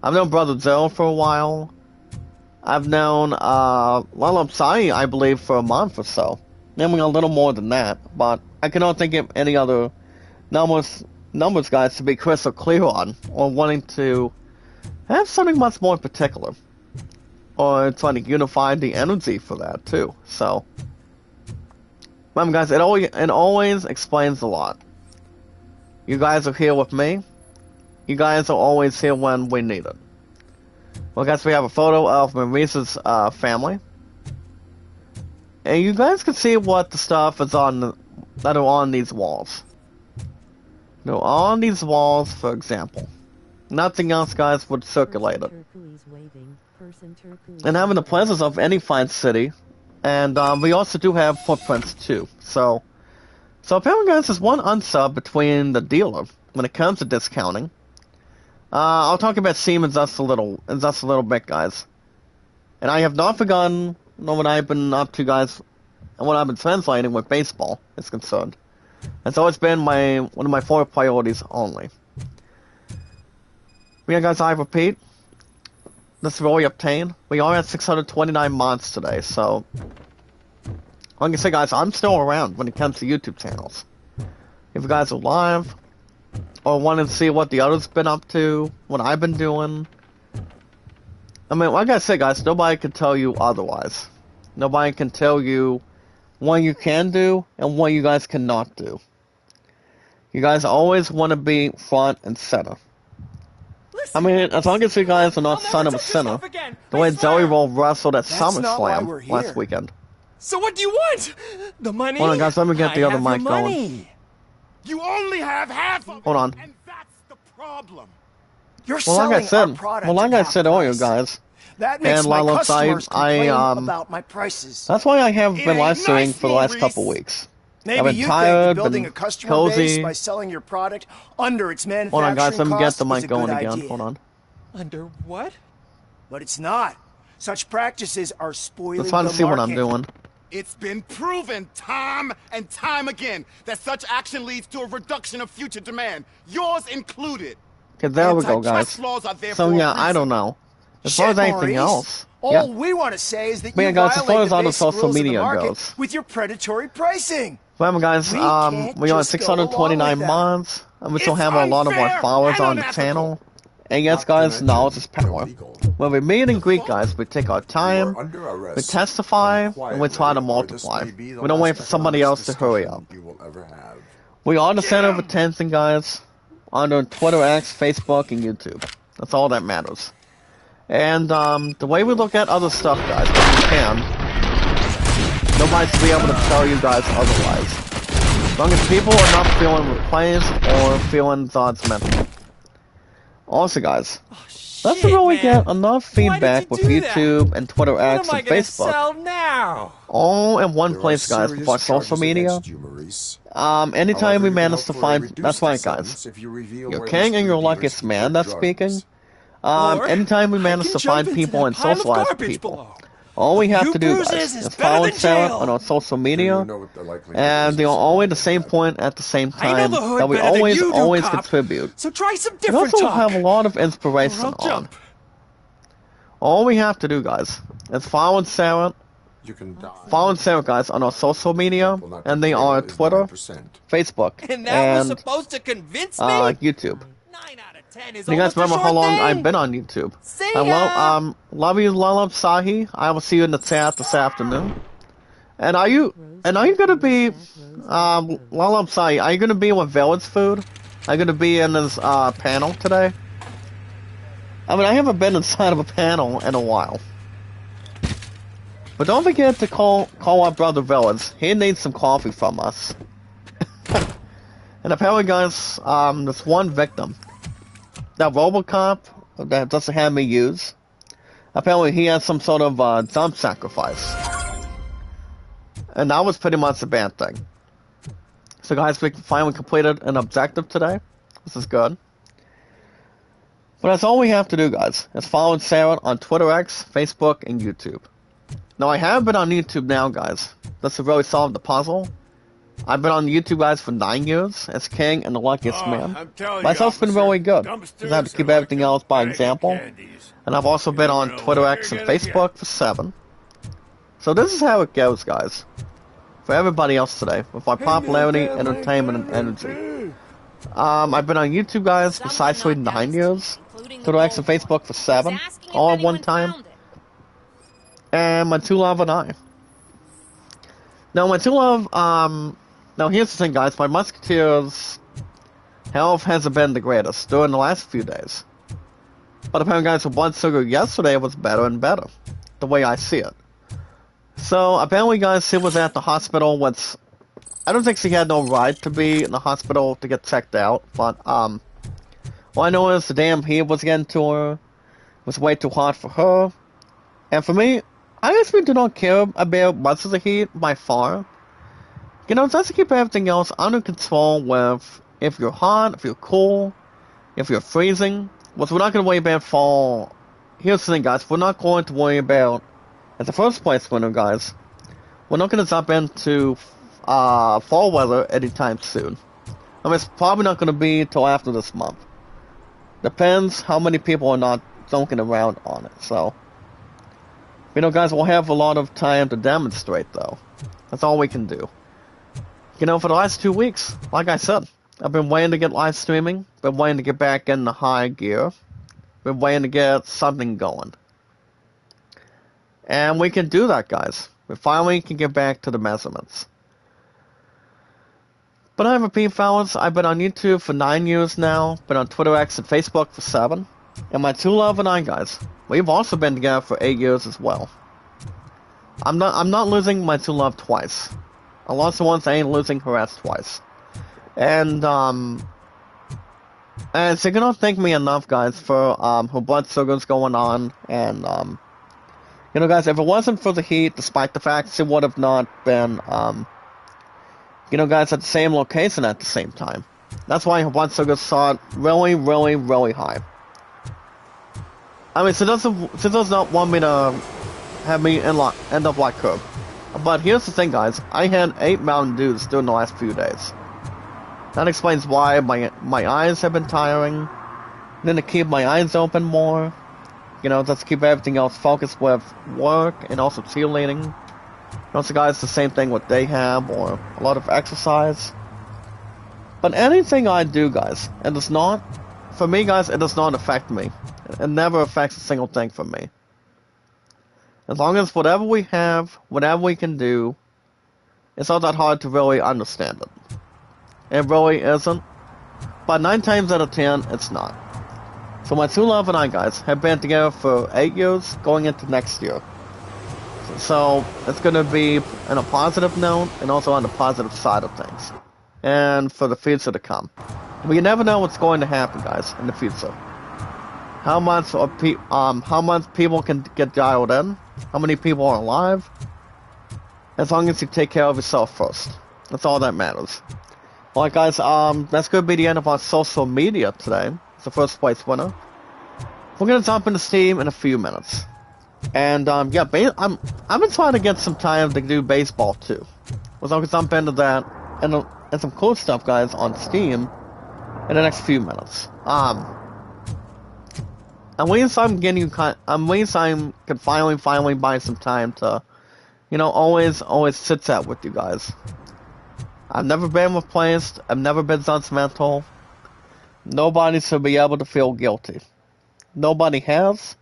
I've known Brother Joe for a while. I've known, Sai, I believe, for a month or so. Maybe a little more than that, but I cannot think of any other numbers, guys, to be crystal clear on, or wanting to have something much more particular. Or trying to unify the energy for that, too. So, remember, guys, it always explains a lot. You guys are here with me. You guys are always here when we need it. Well, guys, we have a photo of Marisa's family. And you guys can see what the stuff is that are on these walls. No, on these walls, for example. Nothing else, guys, would circulate it. And having the presence of any fine city. And we also do have footprints, too. So apparently, guys, there's one unsub between the dealer when it comes to discounting. I'll talk about Siemens just a little bit, guys. And I have not forgotten what I've been up to, guys, and what I've been translating with baseball is concerned. It's always been one of my 4 priorities only. Yeah, guys, I repeat, this is what we obtained. We are at 629 months today, so like I say, guys, I'm still around when it comes to YouTube channels. If you guys are live, or want to see what the others been up to, what I've been doing, I mean, like I said, guys, nobody can tell you otherwise. Nobody can tell you what you can do and what you guys cannot do. You guys always want to be front and center. I mean, as long as you guys are not son of a sinner, the way Zoe Roll wrestled at SummerSlam last weekend. So what do you want? The money? Hold on, guys, let me get the other mic going. You only have half of it. Hold on. And that's the problem. You're selling our product. Like I said earlier, guys. That makes and my customers complain about my prices. That's why I haven't been live streaming for the last couple weeks. Maybe I've been you tired, think building been a customer cozy. base by selling your product under its manufacturing Hold on, guys, let me get the cost mic is a going good again. idea. Hold on. Under what? But it's not. Such practices are spoiling Let's try to the see what I'm market. doing. It's been proven time and time again that such action leads to a reduction of future demand, yours included. Okay, there we go, Antitrust guys. laws are there So for a yeah, I reason. don't know. As far as anything Maurice. else, All yeah. we want to say is that But yeah, you guys, as far violate as the other basic social rules of the media market goes. with your predatory pricing. Remember, guys, We can't we are at just go along 629 with that. months, and we still It's have a lot of our unfair followers and on the unethical. channel. And yes, Not to guys, mention knowledge is power. illegal. When we meet and greet, guys, we take our You time, are under arrest. we testify, Come and we try to quietly, or this multiply. may be the We don't wait last for somebody else economics to hurry up. discussion you will ever have. We are the center of attention, guys, on Twitter, X, Facebook, and YouTube. That's all that matters. And the way we look at other stuff, guys, when we can, nobody's be able to tell you guys otherwise. As long as people are not feeling replaced or feeling judgmental. Also, guys, let's really get enough feedback with YouTube and Twitter, X, and Facebook. Sell now? All in one There are place, guys, serious with our social charges media. against you, Maurice. Anytime However, we you can manage hope to for a find, reduced that's right, sentence guys. if you reveal You're where king these and your dealers luckiest keep man their that's drugs. speaking. Or Anytime we I manage can to jump find into people that and pile of socialize garbage people. below. All we have Few to do, bruises guys, is is better follow than and share jail. on our social Do media, you know what the likelihood and is they're of all at the something same like point at the same I know time the hood that we better than you do, always cop. contribute. So try some We different also talk. have a lot of Or inspiration I'll on. jump. All we have to do, guys, is follow and share it, You can die. Follow and Sarah, guys, on our social media, Will not and they be are fatal is Twitter, 9%. Facebook, And that was and supposed to convince me? YouTube. 9 out of 10 is Do you guys almost a remember how short long thing. I've been on YouTube? See Hello, ya. love you, Lalab Sahi. I will see you in the chat this afternoon. And are you gonna be, Lalab Sahi, are you gonna be with Village Food? Are you gonna be in this, panel today? I mean, I haven't been inside of a panel in a while. But don't forget to call our brother Village. He needs some coffee from us. And apparently, guys, there's one victim. That Robocop that doesn't have me use. Apparently, he has some sort of jump sacrifice. And that was pretty much a bad thing. So, guys, we finally completed an objective today. This is good. But that's all we have to do, guys. Is follow Sarah on Twitter X, Facebook, and YouTube. Now, I have been on YouTube now, guys. That's to really solve the puzzle. I've been on YouTube, guys, for 9 years as king and the luckiest man. I'm telling Myself's you, been really good. dumpsters Because I have to keep are like everything a else by bag of example. candies. And I've also been on never know Twitter what X you're and gonna Facebook for 7. So this is how it goes, guys. For everybody else today, with my popularity, entertainment, and energy. I've been on YouTube, guys, for precisely 9 years. Twitter X and Facebook for 7. All at one time. And my true love and I. Now, my true love, now here's the thing, guys. My Musketeer's health hasn't been the greatest during the last few days. But apparently, guys, the blood sugar yesterday was better and better. The way I see it. So, apparently, guys, she was at the hospital with... I don't think she had no right to be in the hospital to get checked out. But, all I know is the damn heat was getting to her. It was way too hot for her. And for me, I actually do not care about much of the heat by far. You know, just to keep everything else under control with if you're hot, if you're cool, if you're freezing. What we're not going to worry about for... Here's the thing, guys. We're not going to worry about, as the first place winner, guys, we're not going to jump into fall weather anytime soon. I mean, it's probably not going to be till after this month. Depends how many people are not dunking around on it, so... You know, guys, we'll have a lot of time to demonstrate, though. That's all we can do. You know, for the last 2 weeks, like I said, I've been waiting to get live streaming, been waiting to get back in the high gear, been waiting to get something going. And we can do that, guys. We finally can get back to the measurements. But I repeat, fellas, I've been on YouTube for 9 years now, been on Twitter X and Facebook for 7. And my true love and I, guys, we've also been together for 8 years as well. I'm not losing my true love twice. I lost her once, I ain't losing her ass twice. And so you cannot thank me enough, guys, for her blood sugars going on. And you know, guys, if it wasn't for the heat, despite the fact she would have not been you know, guys, at the same location at the same time. That's why her blood sugars saw really, really, really high. I mean, she does not want me to have me end up like her. But here's the thing, guys. I had 8 Mountain Dews during the last few days. That explains why my eyes have been tiring. Then to keep my eyes open more. You know, just to keep everything else focused with work and also cheerleading. Also, guys, the same thing with dayhab or a lot of exercise. But anything I do, guys, it does not, for me, guys, it does not affect me. It never affects a single thing for me. As long as whatever we have, whatever we can do, it's not that hard to really understand it. It really isn't. But 9 times out of 10, it's not. So my true love and I, guys, have been together for 8 years, going into next year. So it's going to be on a positive note, and also on the positive side of things. And for the future to come. We never know what's going to happen, guys, in the future. How much people can get dialed in, how many people are alive. As long as you take care of yourself first. That's all that matters. Alright, guys, that's going to be the end of our social media today. It's the first place winner. We're going to jump into Steam in a few minutes. And, yeah, I've been trying to get some time to do baseball, too. We're going to jump into that, and some cool stuff, guys, on Steam in the next few minutes. I'm waiting so I can finally buy some time to, always sits out with you guys. I've never been replaced. I've never been judgmental. Nobody should be able to feel guilty. Nobody has.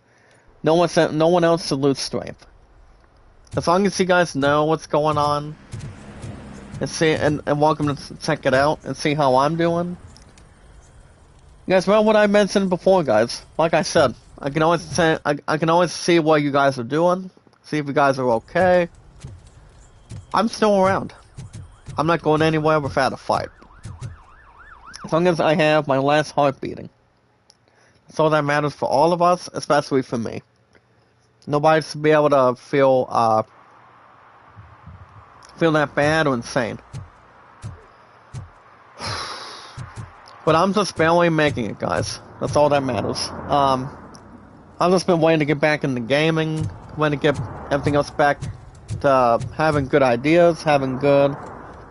No one else should lose strength. As long as you guys know what's going on, and welcome to check it out and see how I'm doing. You guys remember what I mentioned before, guys? Like I said, I can always see what you guys are doing, see if you guys are okay. I'm still around. I'm not going anywhere without a fight. As long as I have my last heart beating. That's all that matters for all of us, especially for me. Nobody should be able to feel that bad or insane. But I'm just barely making it, guys. That's all that matters. I've just been waiting to get back into gaming, waiting to get everything else back to having good ideas, having good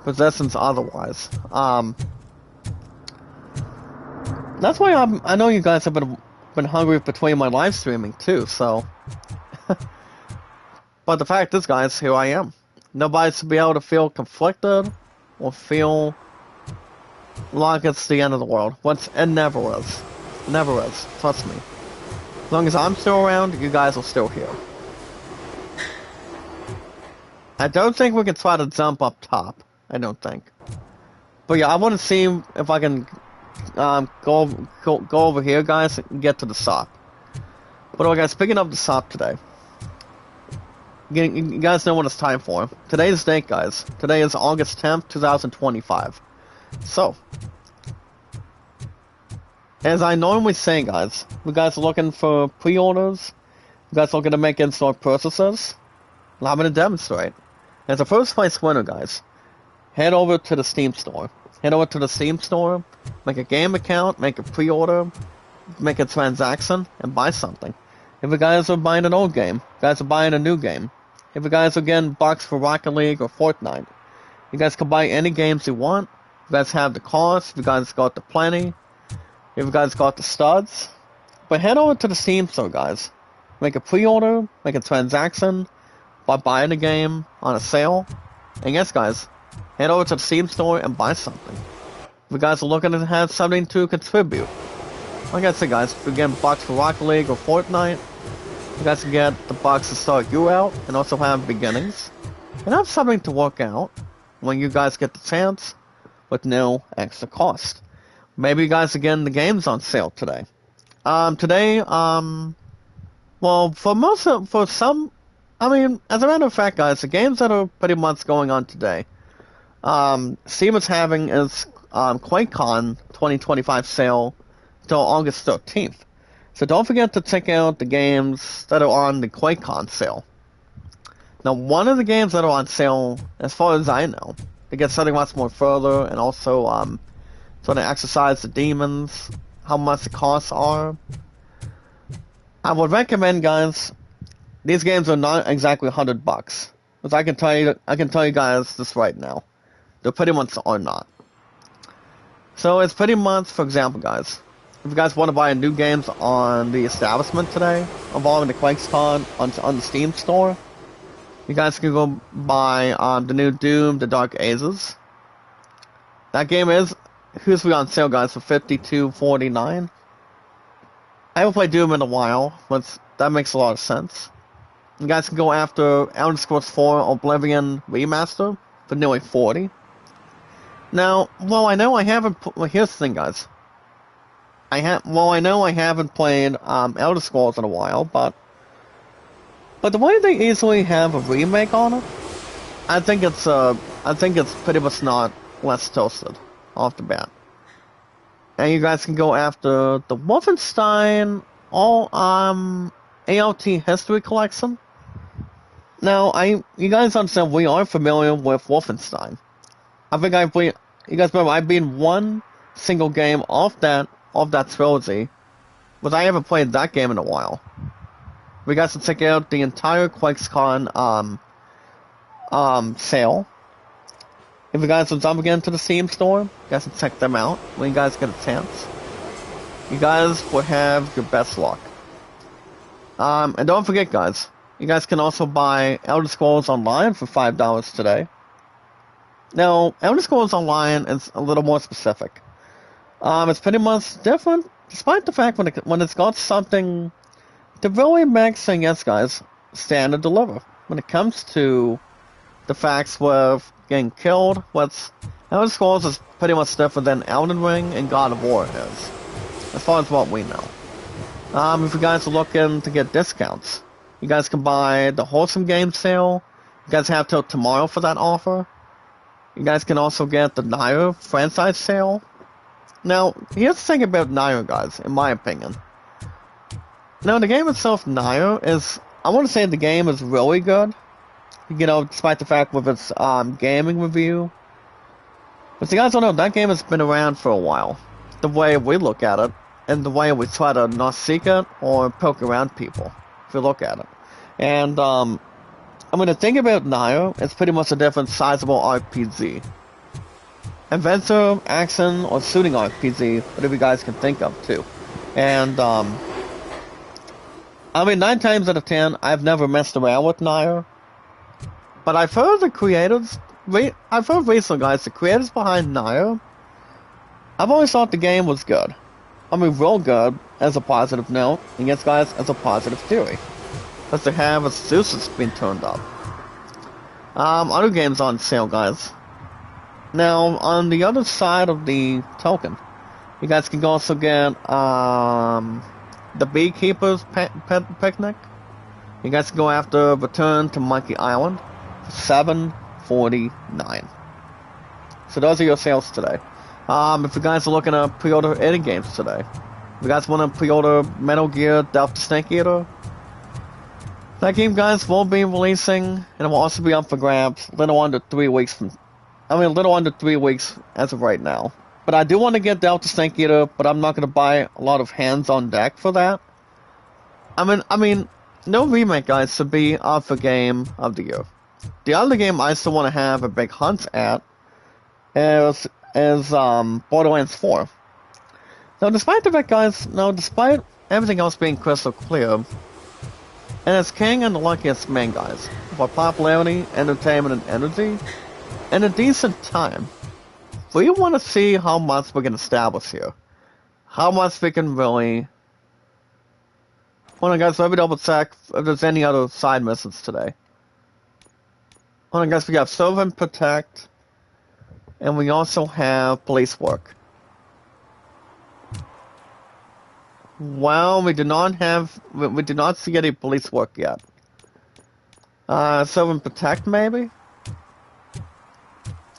possessions otherwise. That's why I know you guys have been hungry between my live streaming too, so. But the fact is, guys, here I am. Nobody should be able to feel conflicted or feel like it's the end of the world. It never is. Never is. Trust me. As long as I'm still around, you guys are still here. I don't think we can try to jump up top. I don't think. But yeah, I want to see if I can go over here, guys, and get to the shop. But anyway, guys, picking up the shop today. You guys know what it's time for. Today's date, guys. Today is August 10th, 2025. So, as I normally say, guys, you guys are looking for pre-orders, you guys are looking to make in-store purchases, well, I'm going to demonstrate. As a first place winner, guys, head over to the Steam store. Head over to the Steam store, make a game account, make a pre-order, make a transaction, and buy something. If you guys are buying an old game, you guys are buying a new game. If you guys are getting bucks for Rocket League or Fortnite, you guys can buy any games you want. If you guys have the cost, if you guys got the plenty, if you guys got the studs. But head over to the Steam store, guys. Make a pre-order, make a transaction, by buying a game on a sale. And yes, guys, head over to the Steam store and buy something. If you guys are looking to have something to contribute. Like I said, guys, if you're getting bucks for Rocket League or Fortnite, you guys can get the bucks to start you out and also have beginnings. And have something to work out when you guys get the chance with no extra cost. Maybe you guys are getting the games on sale today. Well, for some, I mean, as a matter of fact, guys, the games that are pretty much going on today, Steam is having its QuakeCon 2025 sale till August 13th. So don't forget to check out the games that are on the QuakeCon sale. Now, one of the games that are on sale, as far as I know, to get something much more further and also sort of exercise the demons, how much the costs are. I would recommend, guys, these games are not exactly $100, because I can tell you guys this right now, they pretty much are not. So it's pretty much, for example, guys, if you guys want to buy new games on the establishment today, involving the QuakeCon on the Steam store, you guys can go buy the new Doom, The Dark Ages. That game is usually on sale, guys, for $52.49. I haven't played Doom in a while, but that makes a lot of sense. You guys can go after Elder Scrolls 4 Oblivion Remaster for nearly $40. Now, well, I know I haven't. Well, here's the thing, guys. I know I haven't played Elder Scrolls in a while, but the way they easily have a remake on it, I think it's pretty much not less toasted off the bat. And you guys can go after the Wolfenstein ALT History Collection. Now, you guys understand we are familiar with Wolfenstein. I think you guys remember I've been one single game off that trilogy, but I haven't played that game in a while. We guys can check out the entire QuakeCon sale. If you guys will jump again to the Steam store, you guys can check them out when you guys get a chance. You guys will have your best luck. And don't forget, guys, you guys can also buy Elder Scrolls Online for $5 today. Now, Elder Scrolls Online is a little more specific. It's pretty much different, despite the fact when it's got something to really make saying yes, guys, stand and deliver. When it comes to the facts with getting killed, Elder Scrolls is pretty much different than Elden Ring and God of War is, as far as what we know. If you guys are looking to get discounts, you guys can buy the Wholesome Game Sale. You guys have till tomorrow for that offer. You guys can also get the Nier franchise sale. Now, here's the thing about Nier, guys, in my opinion. Now, the game itself, Nier, I want to say the game is really good. You know, despite the fact with its gaming review. But you guys don't know, that game has been around for a while. The way we look at it, and the way we try to not seek it or poke around people, if you look at it. And, the thing about Nier, it's pretty much a different sizable RPG. Adventure, action, or shooting RPG, whatever you guys can think of, too. And, 9 times out of 10, I've never messed around with Nier. But I've heard recently, guys, the creators behind Nier, I've always thought the game was good. Real good, as a positive note, and yes, guys, as a positive theory. Because they have excuses being turned up. Other games on sale, guys. Now, on the other side of the token, you guys can also get, the Beekeeper's Picnic. You guys can go after Return to Monkey Island for $7.49. So those are your sales today. If you guys are looking to pre-order any games today, if you guys want to pre-order Metal Gear Delta Snake Eater, that game, guys, will be releasing, and it will also be up for grabs a little under 3 weeks as of right now. But I do want to get Delta Snake Eater, but I'm not going to buy a lot of hands on deck for that. No remake, guys, should be up for Game of the Year. The other game I still want to have a big hunt at is Borderlands 4. Now, despite the fact, guys, despite everything else being crystal clear, and it's king and the luckiest man, guys, for popularity, entertainment, and energy, and a decent time. We want to see how much we can establish here. How much we can really... Hold on, guys, let me double check if there's any other side missions today. Hold on, guys, we got Serve and Protect, and we also have Police Work. Well, we do not see any police work yet. Serve and Protect, maybe?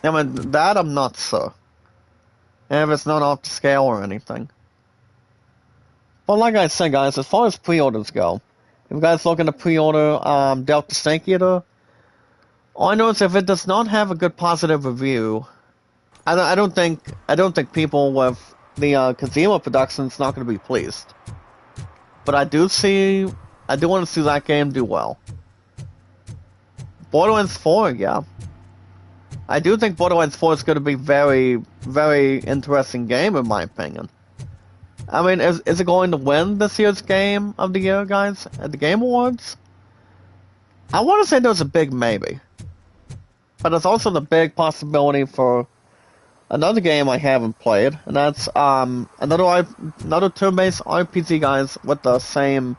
That I'm not sure. And if it's not off the scale or anything. But like I said, guys, as far as pre-orders go, if you guys looking to pre-order Delta Snake Eater, all I know is if it does not have a good positive review, I don't think people with the Kojima production's not going to be pleased. But I do want to see that game do well. Borderlands 4, yeah. I do think Borderlands 4 is going to be very, very interesting game, in my opinion. Is it going to win this year's Game of the Year, guys, at the Game Awards? I want to say there's a big maybe. But there's also the big possibility for another game I haven't played, and that's another turn-based RPG, guys, with the same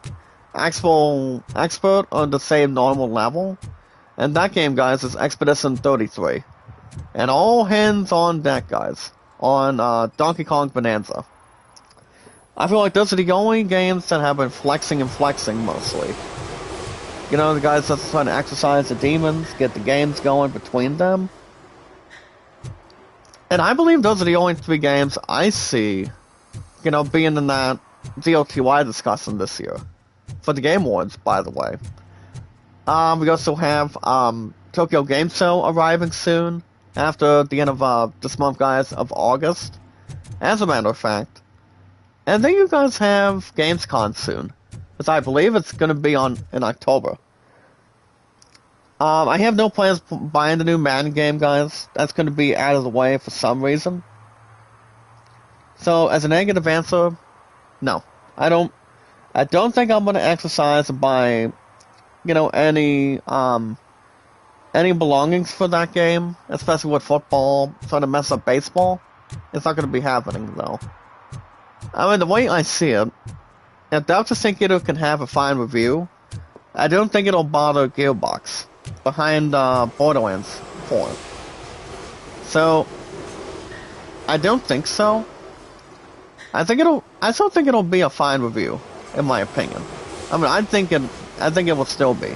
actual expert on the same normal level. And that game, guys, is Expedition 33. And all hands on deck, guys, on Donkey Kong Bonanza. I feel like those are the only games that have been flexing mostly. You know, the guys that's trying to exercise the demons, get the games going between them. And I believe those are the only 3 games I see, being in that DOTY discussion this year. For the Game Awards, by the way. We also have Tokyo Game Show arriving soon, after the end of this month, guys, of August, as a matter of fact. And then you guys have Gamescom soon, because I believe it's going to be in October. I have no plans buying the new Madden game, guys. That's going to be out of the way for some reason. So, as a negative answer, no. I don't think I'm going to exercise and buy any belongings for that game, especially with football trying to mess up baseball, it's not going to be happening though. I mean, the way I see it, if Delta Sync can have a fine review, I don't think it'll bother Gearbox behind Borderlands 4. So, I don't think so. I still think it'll be a fine review, in my opinion. I mean, I think it will still be.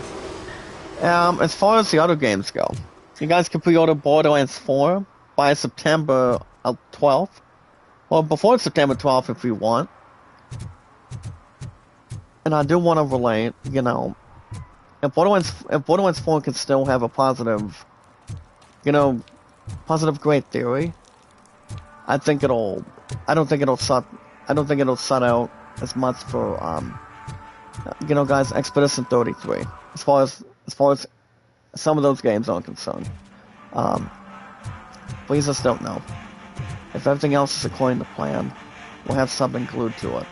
As far as the other games go, you guys can pre-order Borderlands 4 by September 12th. Well, before September 12th if you want. And I do want to relate, if Borderlands 4 can still have a positive great theory, I don't think it'll suck out as much for, guys, Expedition 33, as far as some of those games are concerned. We just don't know. If everything else is according to plan, we'll have something glued to it.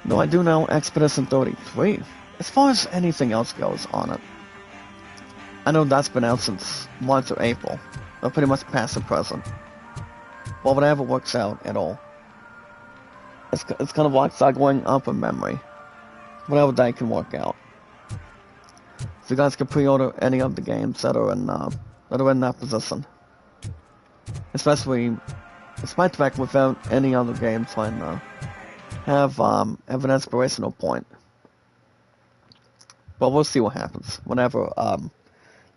Though I do know Expedition 33, as far as anything else goes on it, I know that's been out since March or April, or pretty much past and present. Well, whatever works out at all. It's kind of like start going up in memory. Whatever day can work out. So you guys can pre-order any of the games that are in that position. Especially, despite the fact without any other games have an inspirational point. But we'll see what happens. Whenever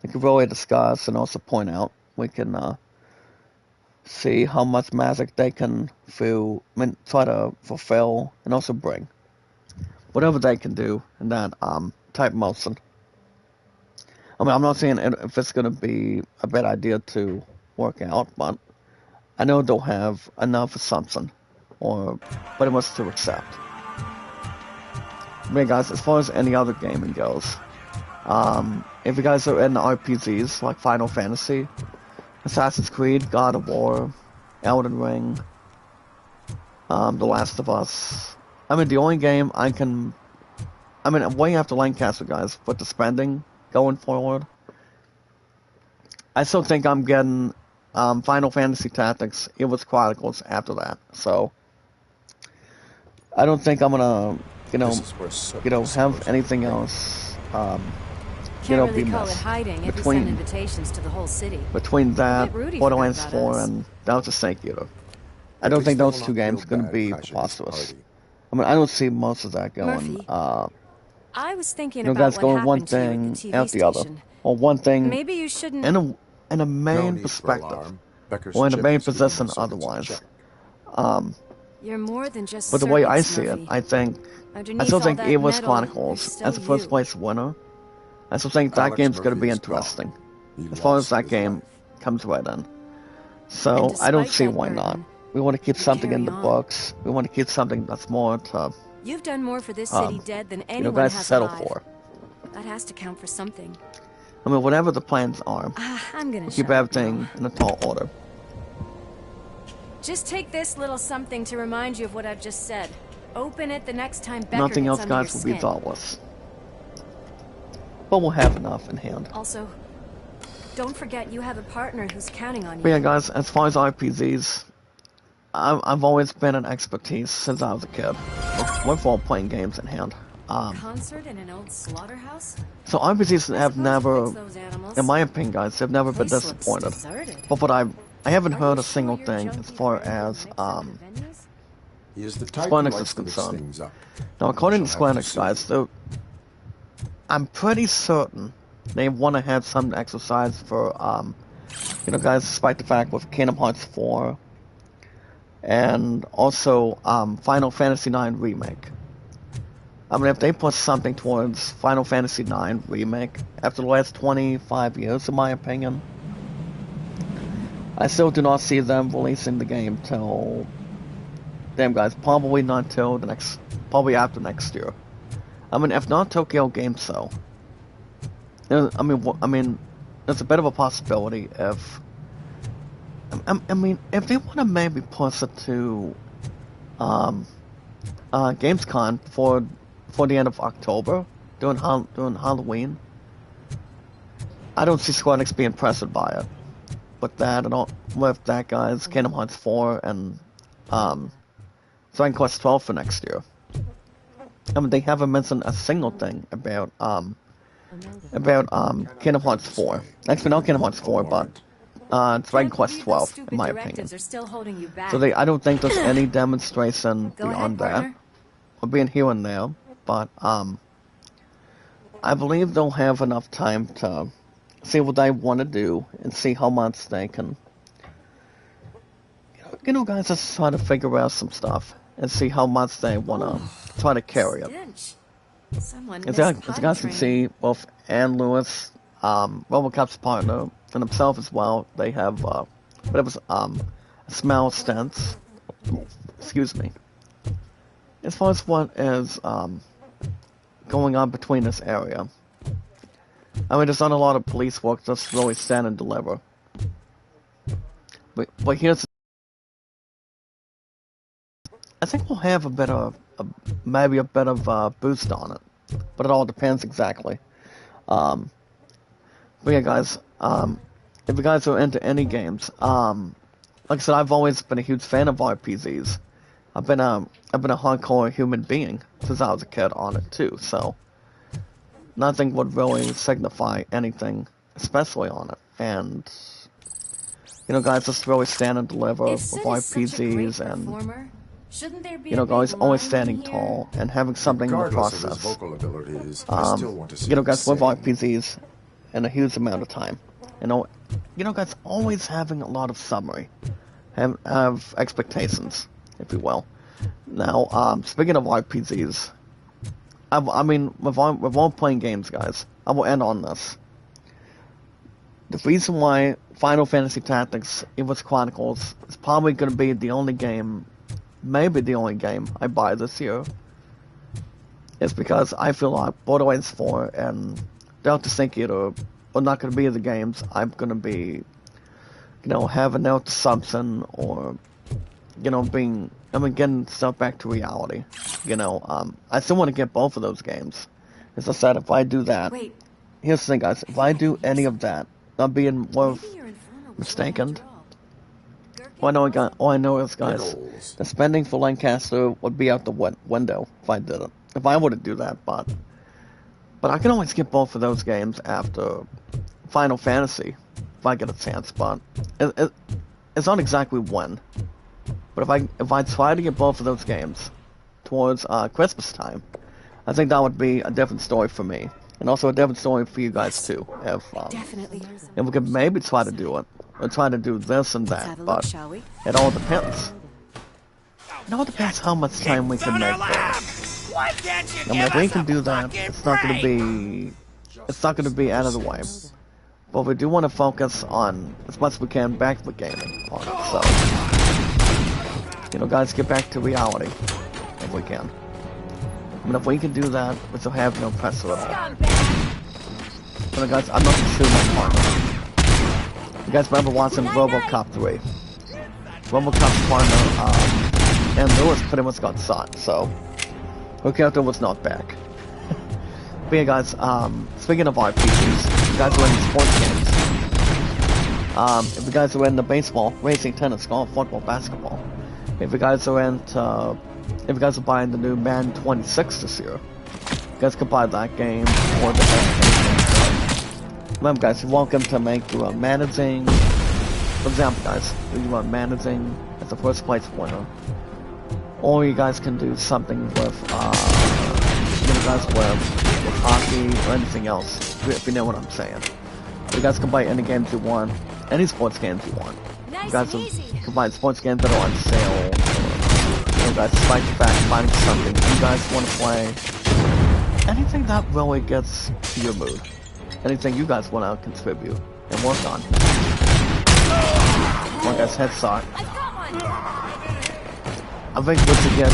we can really discuss and also point out, we can see how much magic they can try to fulfill and also bring. Whatever they can do in that type motion. I mean, I'm not saying if it's going to be a bad idea to work out, but I know they'll have enough assumption, or pretty much to accept. I mean, guys, as far as any other gaming goes, if you guys are into RPGs like Final Fantasy, Assassin's Creed, God of War, Elden Ring, The Last of Us, I mean, the only game I'm way after Lancaster, guys, with the spending going forward, I still think I'm getting Final Fantasy Tactics, Evil's Chronicles after that. So I don't think I'm gonna, have anything else, Can't really be call it missed hiding if you send invitations to the whole city. between that, Rudy Borderlands forgot 4, us. and Delta Snake Eater. I At don't least think they those will two not games feel are gonna bad be crashing this preposterous. party. I mean, I don't see most of that going. Murphy, I was thinking You know, about guys what going one happened to you at the thing TV out the other, station. or one thing Maybe you shouldn't. in a No main need for perspective, alarm. Becker's or in a chip main is keeping position my circuits in otherwise. check. You're more than just But the way I circuits, see it, Murphy. I Underneath still all think that Evil's metal, Chronicles there's still as the first you. place winner. I still think that Alex game's going to Murphy be is gone. interesting, He as far as lost that his game life. comes right in. So And I don't despite see that why not. burden, We want to keep you something in carry the on. books. We want to keep something that's more to, You've done more for this city dead than anyone guys has settle alive. for. That has to count for something. I mean, whatever the plans are, I'm gonna keep shut up everything now. in a tall order. Just take this little something to remind you of what I've just said. Open it the next time Becker Nothing gets else, under your guys, will be skin. thoughtless. But we'll have enough in hand. Also, don't forget you have a partner who's counting on But you. yeah, guys, as far as RPGs, I've always been an expertise since I was a kid. With role-playing games in hand. Concert in an old slaughterhouse? So RPGs I have suppose never, fix those animals. in my opinion, guys, have never been Place looks disappointed. deserted. But what I haven't Are heard you a single sure thing your as junkie far friend will as mix up the venues? He is the type Square who Enix likes is to mix concerned. things up. Now, according to Shall Square have to Enix, see. guys, I'm pretty certain they want to have some exercise for, guys, despite the fact with Kingdom Hearts 4 and also Final Fantasy IX Remake. I mean, if they put something towards Final Fantasy IX Remake after the last 25 years, in my opinion, I still do not see them releasing the game till, damn guys, probably not till probably after next year. I mean, if not Tokyo Game Show, I mean, there's a bit of a possibility if, if they want to maybe push it to, Gamescom for the end of October, during Halloween. I don't see Square Enix being pressed by it. With that and all, with that, guys, Kingdom Hearts 4 and Dragon Quest 12 for next year. I mean, they haven't mentioned a single thing about Kingdom Hearts 4. Actually, not Kingdom Hearts 4, but Dragon Quest 12, in my opinion. So I don't think there's any demonstration beyond that, or being here and there. But I believe they'll have enough time to see what they want to do and see how much they can. You know, guys, just try to figure out some stuff and see how much they want to try to carry it. As you guys can see, both Ann Lewis, Robocop's partner, and himself as well, they have a smell stance. Excuse me. As far as what is going on between this area, I mean, there's not a lot of police work, just really stand and deliver. But here's, I think we'll have maybe a bit of boost on it, but it all depends exactly. But yeah, guys, if you guys are into any games, like I said, I've always been a huge fan of RPGs. I've been a hardcore human being since I was a kid on it too, so nothing would really signify anything, especially on it. And you know, guys, just really stand and deliver with RPGs, and you know, guys, always standing tall and having something in the process. You know, guys, with RPGs in a huge amount of time. You know, guys, always having a lot of summary, have expectations, if you will. Now, speaking of RPGs, I mean, with all playing games, guys, I will end on this. The reason why Final Fantasy Tactics Evil's Chronicles is probably going to be the only game, maybe the only game I buy this year, is because I feel like Borderlands 4 and Delta Sync Eater are not going to be the games I'm going to be, you know, having out something, or, you know, getting stuff back to reality. You know, I still want to get both of those games. As I said, if I do that, here's the thing, guys, if I do any of that, not being mistaken, all I know is, guys, the spending for Lancaster would be out the window if I did it. If I were to do that, but I can always get both of those games after Final Fantasy, if I get a chance, but it's not exactly when. But if I try to get both of those games towards Christmas time, I think that would be a different story for me. And also a different story for you guys too. If we could maybe try to do it, or try to do this and that, but it all depends. It all depends how much time we can make this. I mean, if we can do that, it's not going to be out of the way. But we do want to focus on as much as we can back with gaming on it. So, you know, guys, get back to reality if we can. I mean, if we can do that, we still have no pressure at all. But guys, I'm not going to shoot my partner. You guys remember watching Robocop 3? Robocop's partner, and Lewis pretty much got shot, so her character was not back. But yeah, guys, speaking of RPGs, you guys are into sports games. If you guys are into baseball, racing, tennis, golf, football, basketball, if you guys are buying the new Madden 26 this year, you guys can buy that game or the remember, guys, you're welcome to make your managing. For example, guys, you are managing as the first place winner, or you guys can do something with, you guys with hockey or anything else, if you know what I'm saying. You guys can buy any games you want, any sports games you want. You guys can buy sports games that are on sale, or, you guys, despite the fact finding something you guys want to play. Anything that really gets to your mood. Anything you guys want to contribute and work on. Well, guys, head start. I think we should get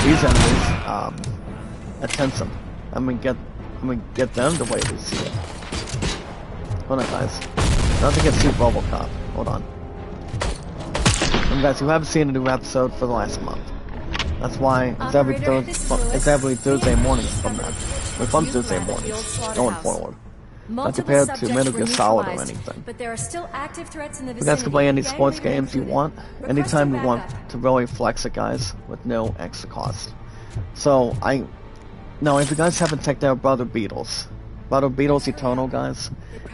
these enemies attention. I mean, get them the way they see it. Hold on, guys. Not to get Super Robocop. Hold on. And guys, who haven't seen a new episode for the last month, That's why it's every Operator, this is Lewis. it's every Thursday morning Damage from now. detected. Or from You Thursday landed the old mornings, going slaughterhouse. forward. Not Multiple compared to subjects Metal were Gear Solid or neutralized, anything. but there are still active threats in the You vicinity. guys can play any Gang sports leader games you included. want, anytime you Requesting want backup. to really flex it, guys, with no extra cost. So, now if you guys haven't checked out Brother Beatles Eternal, guys,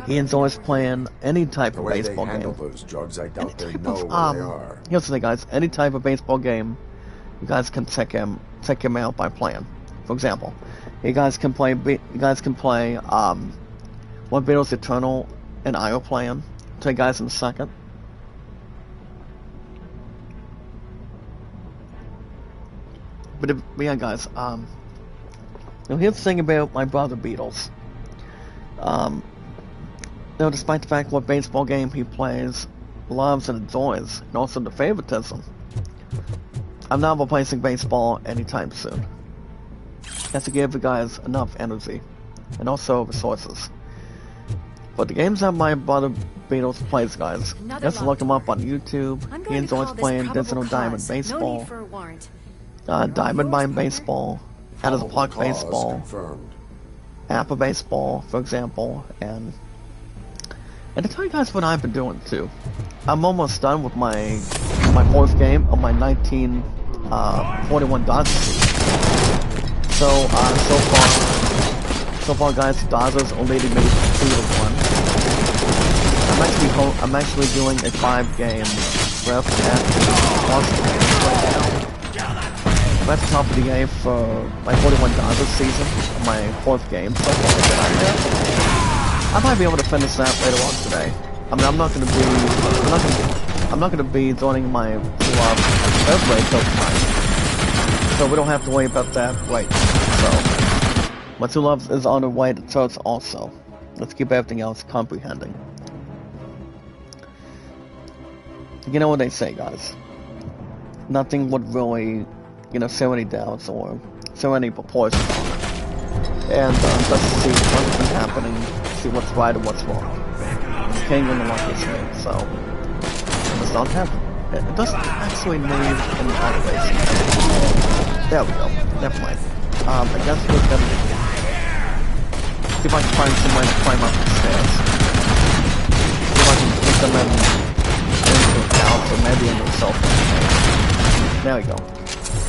he enjoys playing any type The of way they baseball handle game. those drugs, I Any doubt they type know of, where they are. here's the thing, guys, any type of baseball game, you guys can check him out by playing. For example, you guys can play what Beatles Eternal and I are playing. I'll tell you guys in a second. But yeah, guys, now here's the thing about my brother Beatles. Despite the fact what baseball game he plays, loves and enjoys, and also the favoritism, I'm not replacing baseball anytime soon. Has to give you guys enough energy, and also resources. But the games that my brother Beatles plays, guys, Another just look him locked up on YouTube. I'm He going to enjoys call this playing probable Digital cause. Diamond No Baseball, need for a warrant. Diamond Mine partner? Baseball, Adams Probable Park cause Baseball, confirmed. Apple Baseball, for example, and to tell you guys what I've been doing too. I'm almost done with my fourth game of my 1941 Dodgers season. So far, guys, the Dodgers are leading me 2-1. I'm actually doing a 5-game ref at Boston right now. I'm at the top of the game for my 41 Dodgers season, my fourth game. So I might be able to finish that later on today. I mean, I'm not gonna be joining my club February till tonight, so we don't have to worry about that right now. So my two loves is on the way to church also. Let's keep everything else comprehending. You know what they say, guys. Nothing would really, show any doubts or show any proportion on it. And just to see what's been happening, see what's right and what's wrong. It's king in the luckiest name, so it's not happening. It doesn't actually need an elevation. There we go. Never mind. I guess we're gonna see if I can find somewhere to climb up the stairs. See if I can put them into the couch or maybe into the sofa. There we go.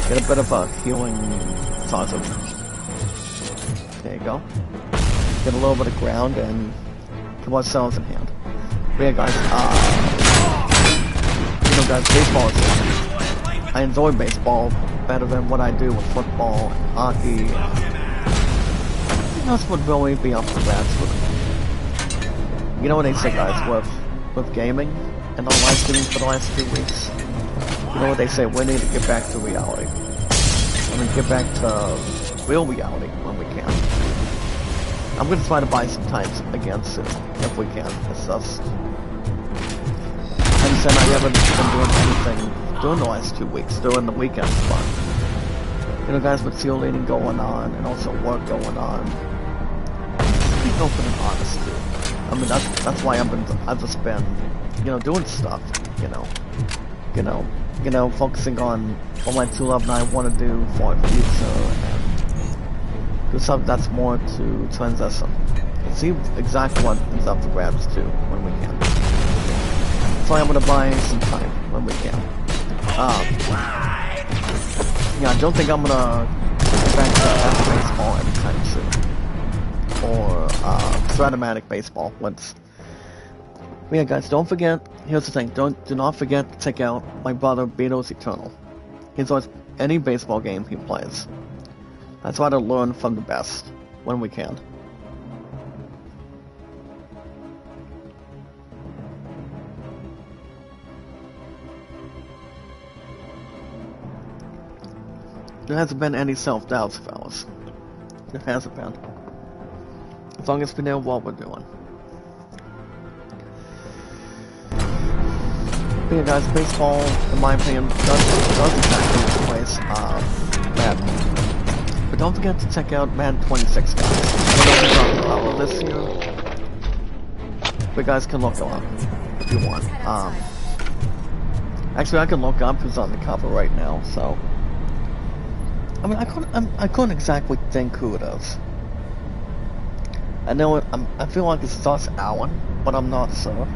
Get a bit of a healing sausage. There you go. Get a little bit of ground and put ourselves in hand. But yeah, guys, guys, baseball is fun. I enjoy baseball better than what I do with football and hockey. That's what really be up for grabs with me. You know what they say, guys, with gaming and on live streaming for the last 2 weeks? You know what they say, we need to get back to reality. I mean, get back to real reality when we can. I'm gonna try to buy some times again soon, if we can. It's just... And said I haven't been doing anything during the last 2 weeks, during the weekends, but... guys, with cheerleading going on, and also work going on. Just be open and honest, too. I mean, that's why I've just been, doing stuff, focusing on what my two love and I want to do for the future, and do something that's more to transition. See exactly what is up for grabs too, when we can. So I'm gonna buy some time when we can. I don't think I'm gonna get back to baseball anytime soon. Or, Stratomatic baseball, once. But yeah, guys, don't forget, here's the thing, do not forget to check out my brother Beatles Eternal. He enjoys any baseball game he plays. I try to learn from the best, when we can. There hasn't been any self-doubts, fellas. There hasn't been. As long as we know what we're doing. But yeah, guys, baseball, in my opinion, does exactly replace Madden. But don't forget to check out Madden 26, guys. I don't know if it's on the cover this year, but you guys can look it up if you want. Actually, I can look up who's on the cover right now, so I mean, I couldn't exactly think who it is. I know I feel like it's just Alan, but I'm not sure.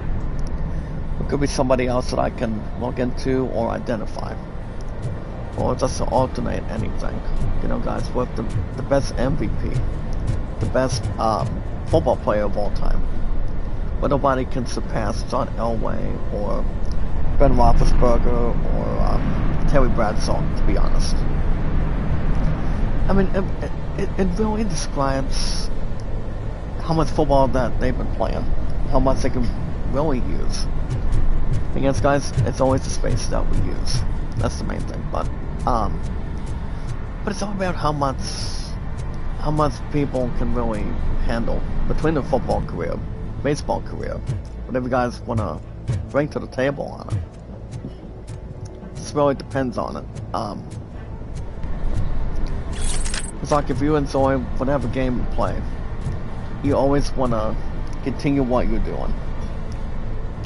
It could be somebody else that I can look into or identify. Or just to alternate anything. You know, guys, with the best MVP. The best football player of all time. But nobody can surpass John Elway or Ben Roethlisberger or Terry Bradshaw, to be honest. I mean, it really describes how much football that they've been playing, how much they can really use. Against guys, it's always the space that we use. That's the main thing. But it's all about how much people can really handle between their football career, baseball career, whatever you guys want to bring to the table on it. It really depends on it. It's like if you enjoy whatever game you play, you always want to continue what you're doing.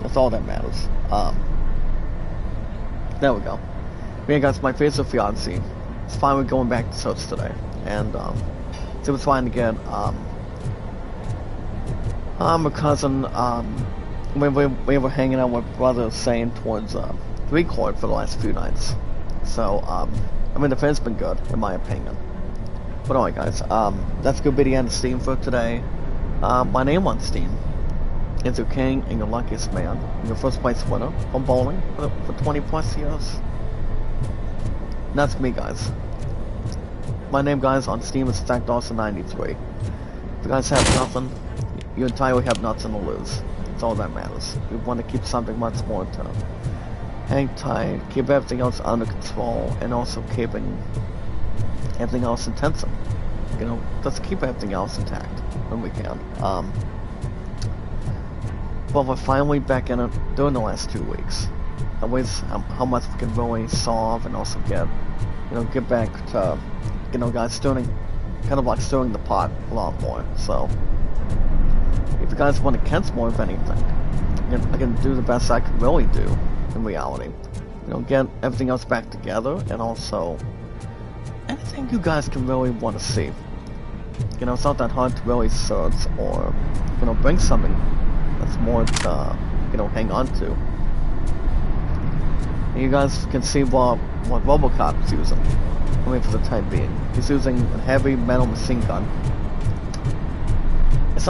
That's all that matters. There we go. Yeah, guys, my favorite fiance is finally going back to church today, and she was trying to get my cousin. We were hanging out with brother saying towards record for the last few nights. So I mean, the fan's been good in my opinion. But alright, guys, that's good video on Steam for today. My name on Steam is your king and your luckiest man, your first place winner from bowling for 20 plus years. And that's me, guys. My name, guys, on Steam is Zach Dawson 93. If you guys have nothing, you entirely have nothing to lose. That's all that matters. You want to keep something much more to hang tight, keep everything else under control, and also keeping everything else intensive. You know, just keep everything else intact when we can. But we're finally back in it during the last 2 weeks. Always how much we can really solve and also get back to, guys, stirring the pot a lot more. So, if you guys want to catch more of anything, I can do the best I can really do in reality. Get everything else back together, and also anything you guys can really want to see. It's not that hard to really search or, bring something that's more to, hang on to. And you guys can see what Robocop is using. I mean, for the time being, he's using a heavy metal machine gun. It's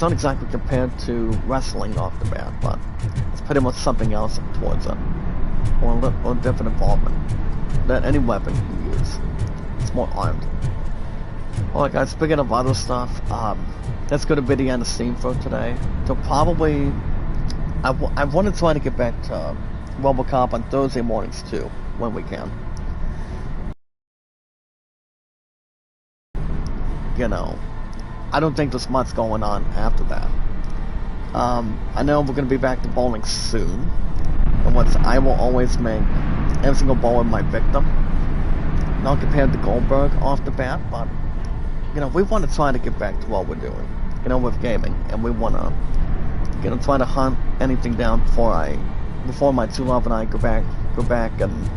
not exactly compared to wrestling off the bat, but it's pretty much something else towards it, or different involvement than any weapon you can use. It's more armed. Alright, guys, speaking of other stuff, that's going to be the end of Steam for today. So probably, I want to try to get back to Robocop on Thursday mornings too, when we can. I don't think there's much going on after that. I know we're going to be back to bowling soon, and I will always make every single bowler my victim. Not compared to Goldberg off the bat, but we want to try to get back to what we're doing, with gaming, and we want to, try to hunt anything down before my true love and I go back and,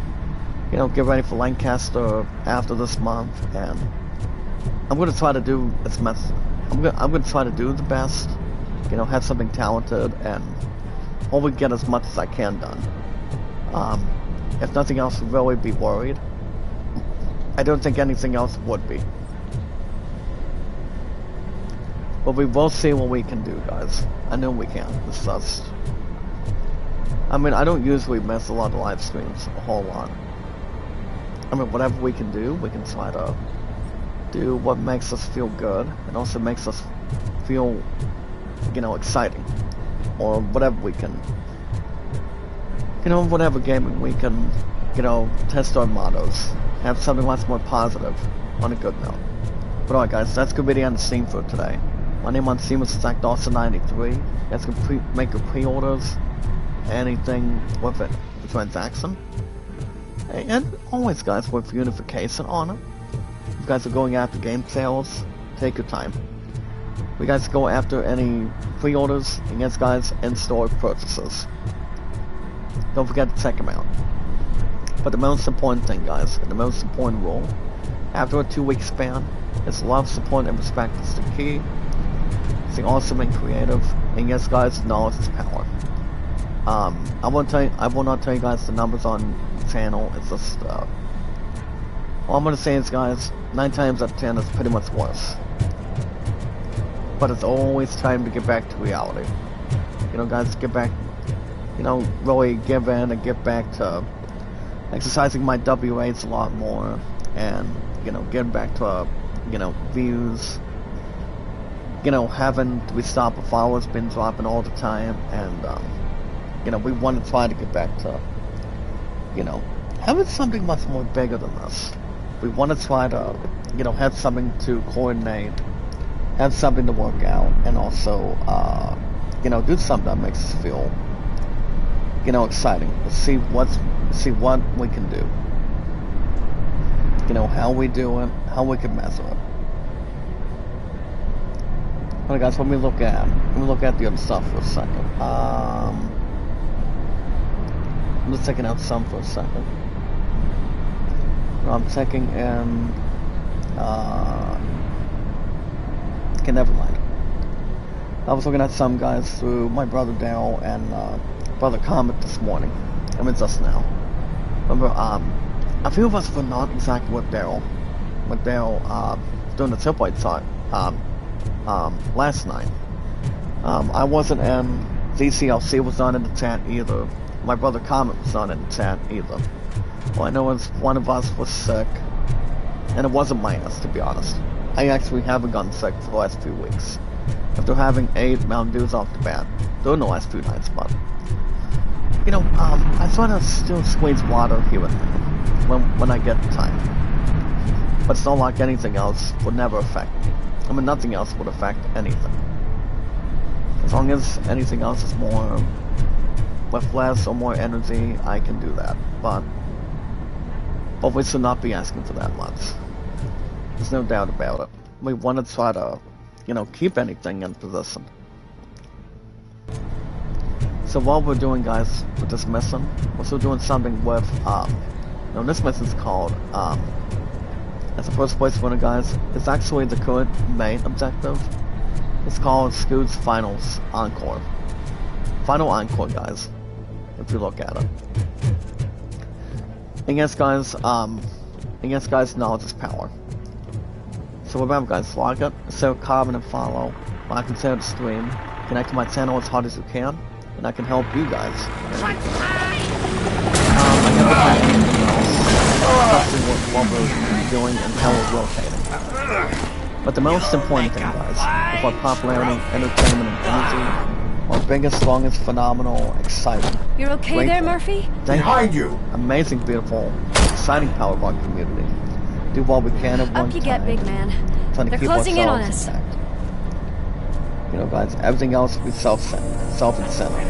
get ready for Lancaster after this month, and I'm going to try to do as much. I'm going to try to do the best, have something talented, and hopefully get as much as I can done. If nothing else, really be worried. I don't think anything else would be. But we will see what we can do, guys. I know we can. It's just, I mean, I don't usually miss a lot of live streams, a whole lot. I mean, whatever we can do, we can try to do what makes us feel good, and also makes us feel, exciting. Or whatever we can, whatever gaming we can, test our mottos. Have something much more positive on a good note. But alright, guys, that's good video on the Steam for today. My name on Steam is Zach Dawson 93. You guys can make your pre-orders, anything with it, the transaction. And always, guys, with unification on it. If you guys are going after game sales, take your time. If you guys go after any pre-orders, and yes, guys, in-store purchases. Don't forget to check them out. But the most important thing, guys, and the most important rule, After a 2-week span, it's love, support, and respect is the key. Stay awesome and creative, and yes, guys, knowledge is power. I will not tell you guys the numbers on the channel. It's just all I'm gonna say is, guys, 9 times out of 10 is pretty much worse. But it's always time to get back to reality. You know, guys, get back. You know, really give in and get back to exercising my WAs a lot more, and you know, get back to you know, views. You know, having to stop a follower's been dropping all the time, and you know, we want to try to get back to, you know, having something much more bigger than this. We want to try to, you know, have something to coordinate, have something to work out, and also, you know, do something that makes us feel, you know, exciting. See what we can do. You know, how we do it, how we can measure it. Alright guys, let me look at the other stuff for a second. I'm just checking out some for a second. No, I'm checking in, okay, never mind. I was looking at some guys through my brother Daryl and brother Comet this morning. I mean, just now. Remember, a few of us were not exactly with Daryl doing the tripwide side. Last night. I wasn't in, ZCLC was not in the chat either. My brother Comet was not in the chat either. Well, I know one of us was sick, and it wasn't minus, to be honest. I actually haven't gotten sick for the last few weeks. After having 8 Mountain Dews off the bat during the last few nights, but you know, I try to still squeeze water here and there when I get the time. But it's not like anything else would never affect me. I mean, nothing else would affect anything. As long as anything else is more, with less or more energy, I can do that. But we should not be asking for that much. There's no doubt about it. We want to try to, you know, keep anything in position. So what we're doing, guys, with this mission, we're still doing something with, you know, this mission's called, as the first place winner, guys. It's actually the current main objective. It's called Scoot's Finals Encore. Final Encore, guys, if you look at it. And yes, guys, knowledge is power. So remember, guys, log it, share, comment, and follow. Like and share the stream. Connect to my channel as hard as you can, and I can help you guys. I never had anything else. What we're doing and how we're rotating. But the most important thing, guys, is our popularity, entertainment, and energy. Our biggest, longest, phenomenal, exciting. You're okay there, Murphy? Behind you! Amazing, beautiful, exciting power of our community. Do what we can at one Up you time. get, big man. Trying to They're keep closing in on ourselves us. intact. You know, guys, everything else will be self-incentive.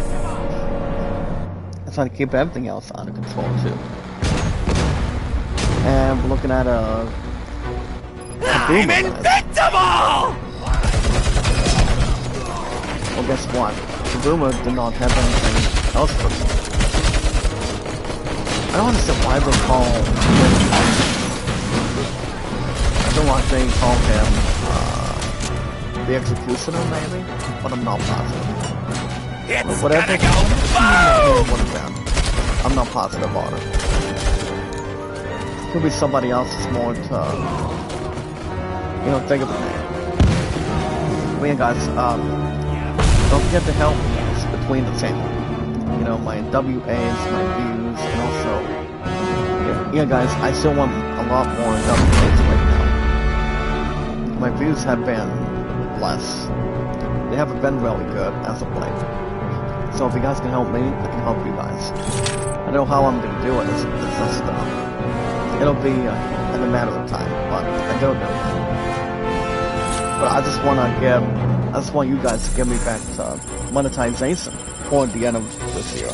I'm trying to keep everything else under control too. And we're looking at a I'm invincible! Well, guess what? The Boomer did not have anything else for me. I don't understand why they call him. I don't want they call him the Executioner, maybe, but I'm not positive. It's Whatever. gonna go What I'm not positive on it. Could be somebody else's more to, you know, think of a name. Well, yeah, guys, don't forget to help me, guys, between the channel. You know, my WAs, my views, and also, yeah, guys, I still want a lot more WAs right now. My views have been less. They haven't been really good as of late. So if you guys can help me, I can help you guys. I know how I'm gonna do it. It's just, it'll be in a matter of time, but I don't know. But I just want you guys to get me back to monetization toward the end of this year.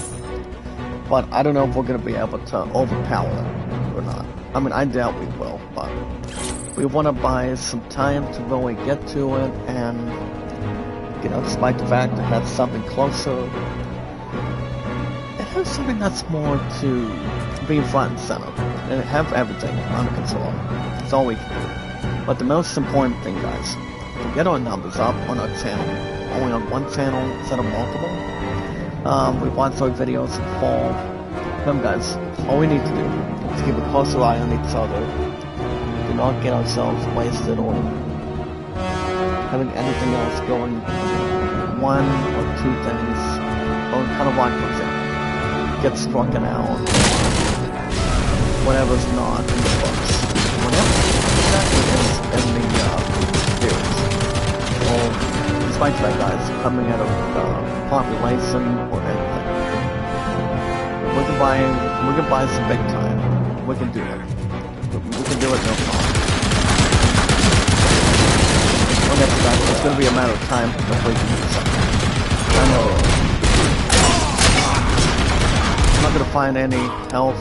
But I don't know if we're gonna be able to overpower it or not. I mean, I doubt we will, but we want to buy some time to really get to it, and you know, despite the fact that that's something closer, it has something that's more to being front and center and have everything under control. That's all we can do. But the most important thing, guys, to get our numbers up on our channel, only on one channel instead of multiple. We watch our videos in full. Remember, guys, all we need to do is keep a closer eye on each other. Do not get ourselves wasted or having anything else going. One or two things, or kind of like, for example, get struck out. Whatever's not in the books. Whatever exactly is in the series. Or, despite that, guys, coming out of population or anything. We can buy some big time. We can do it. We can do it no problem. Okay, guys, it's gonna be a matter of time before we can do something. I know. I'm not gonna find any health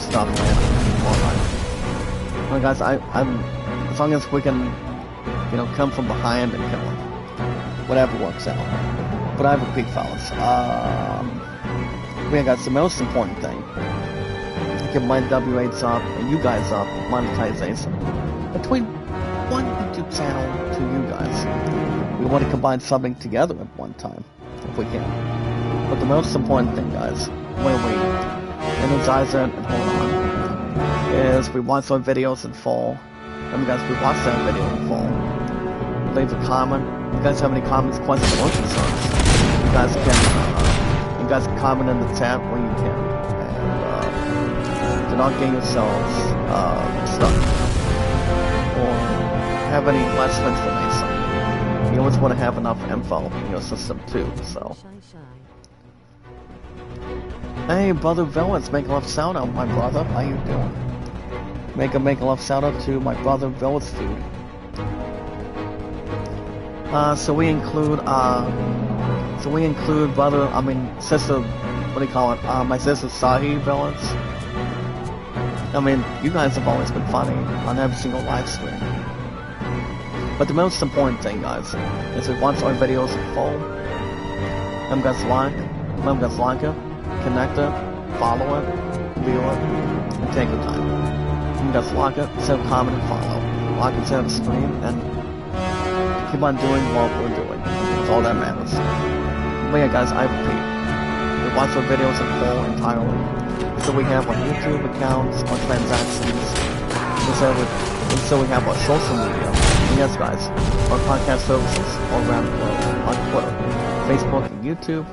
stuff online. Well, guys, I'm as long as we can, you know, come from behind and kill him, whatever works out. But I have a peek, fellas. Yeah, guys, the most important thing, get my W8s up and you guys up, monetization. Between one YouTube channel to you guys, we want to combine something together at one time, if we can. But the most important thing, guys, when we energize it and hold on, is we watch our videos in full. And guys, we watch that video in full. Leave a comment. If you guys have any comments, questions, or concerns, you guys can comment in the chat when you can. And do not get yourselves stuck or have any less information. You always want to have enough info in your system too. So, hey, brother Villains, make a love shout out, my brother. How you doing? Make a love shout out to my brother Villains Food. So we include sister, what do you call it? My sister Sahi Villains. I mean, you guys have always been funny on every single live stream. But the most important thing, guys, is we watch our videos in full. Remember guys like it, connect it, follow it, view it, and take your time. Remember guys like it, send a comment and follow. Like and share the stream, and keep on doing what we're doing. That's all that matters. But yeah, guys, I repeat, we watch our videos in full entirely. So we have our YouTube accounts, our transactions, and so we have our social media. And yes, guys, our podcast services all around the globe, on Twitter, Facebook, and YouTube.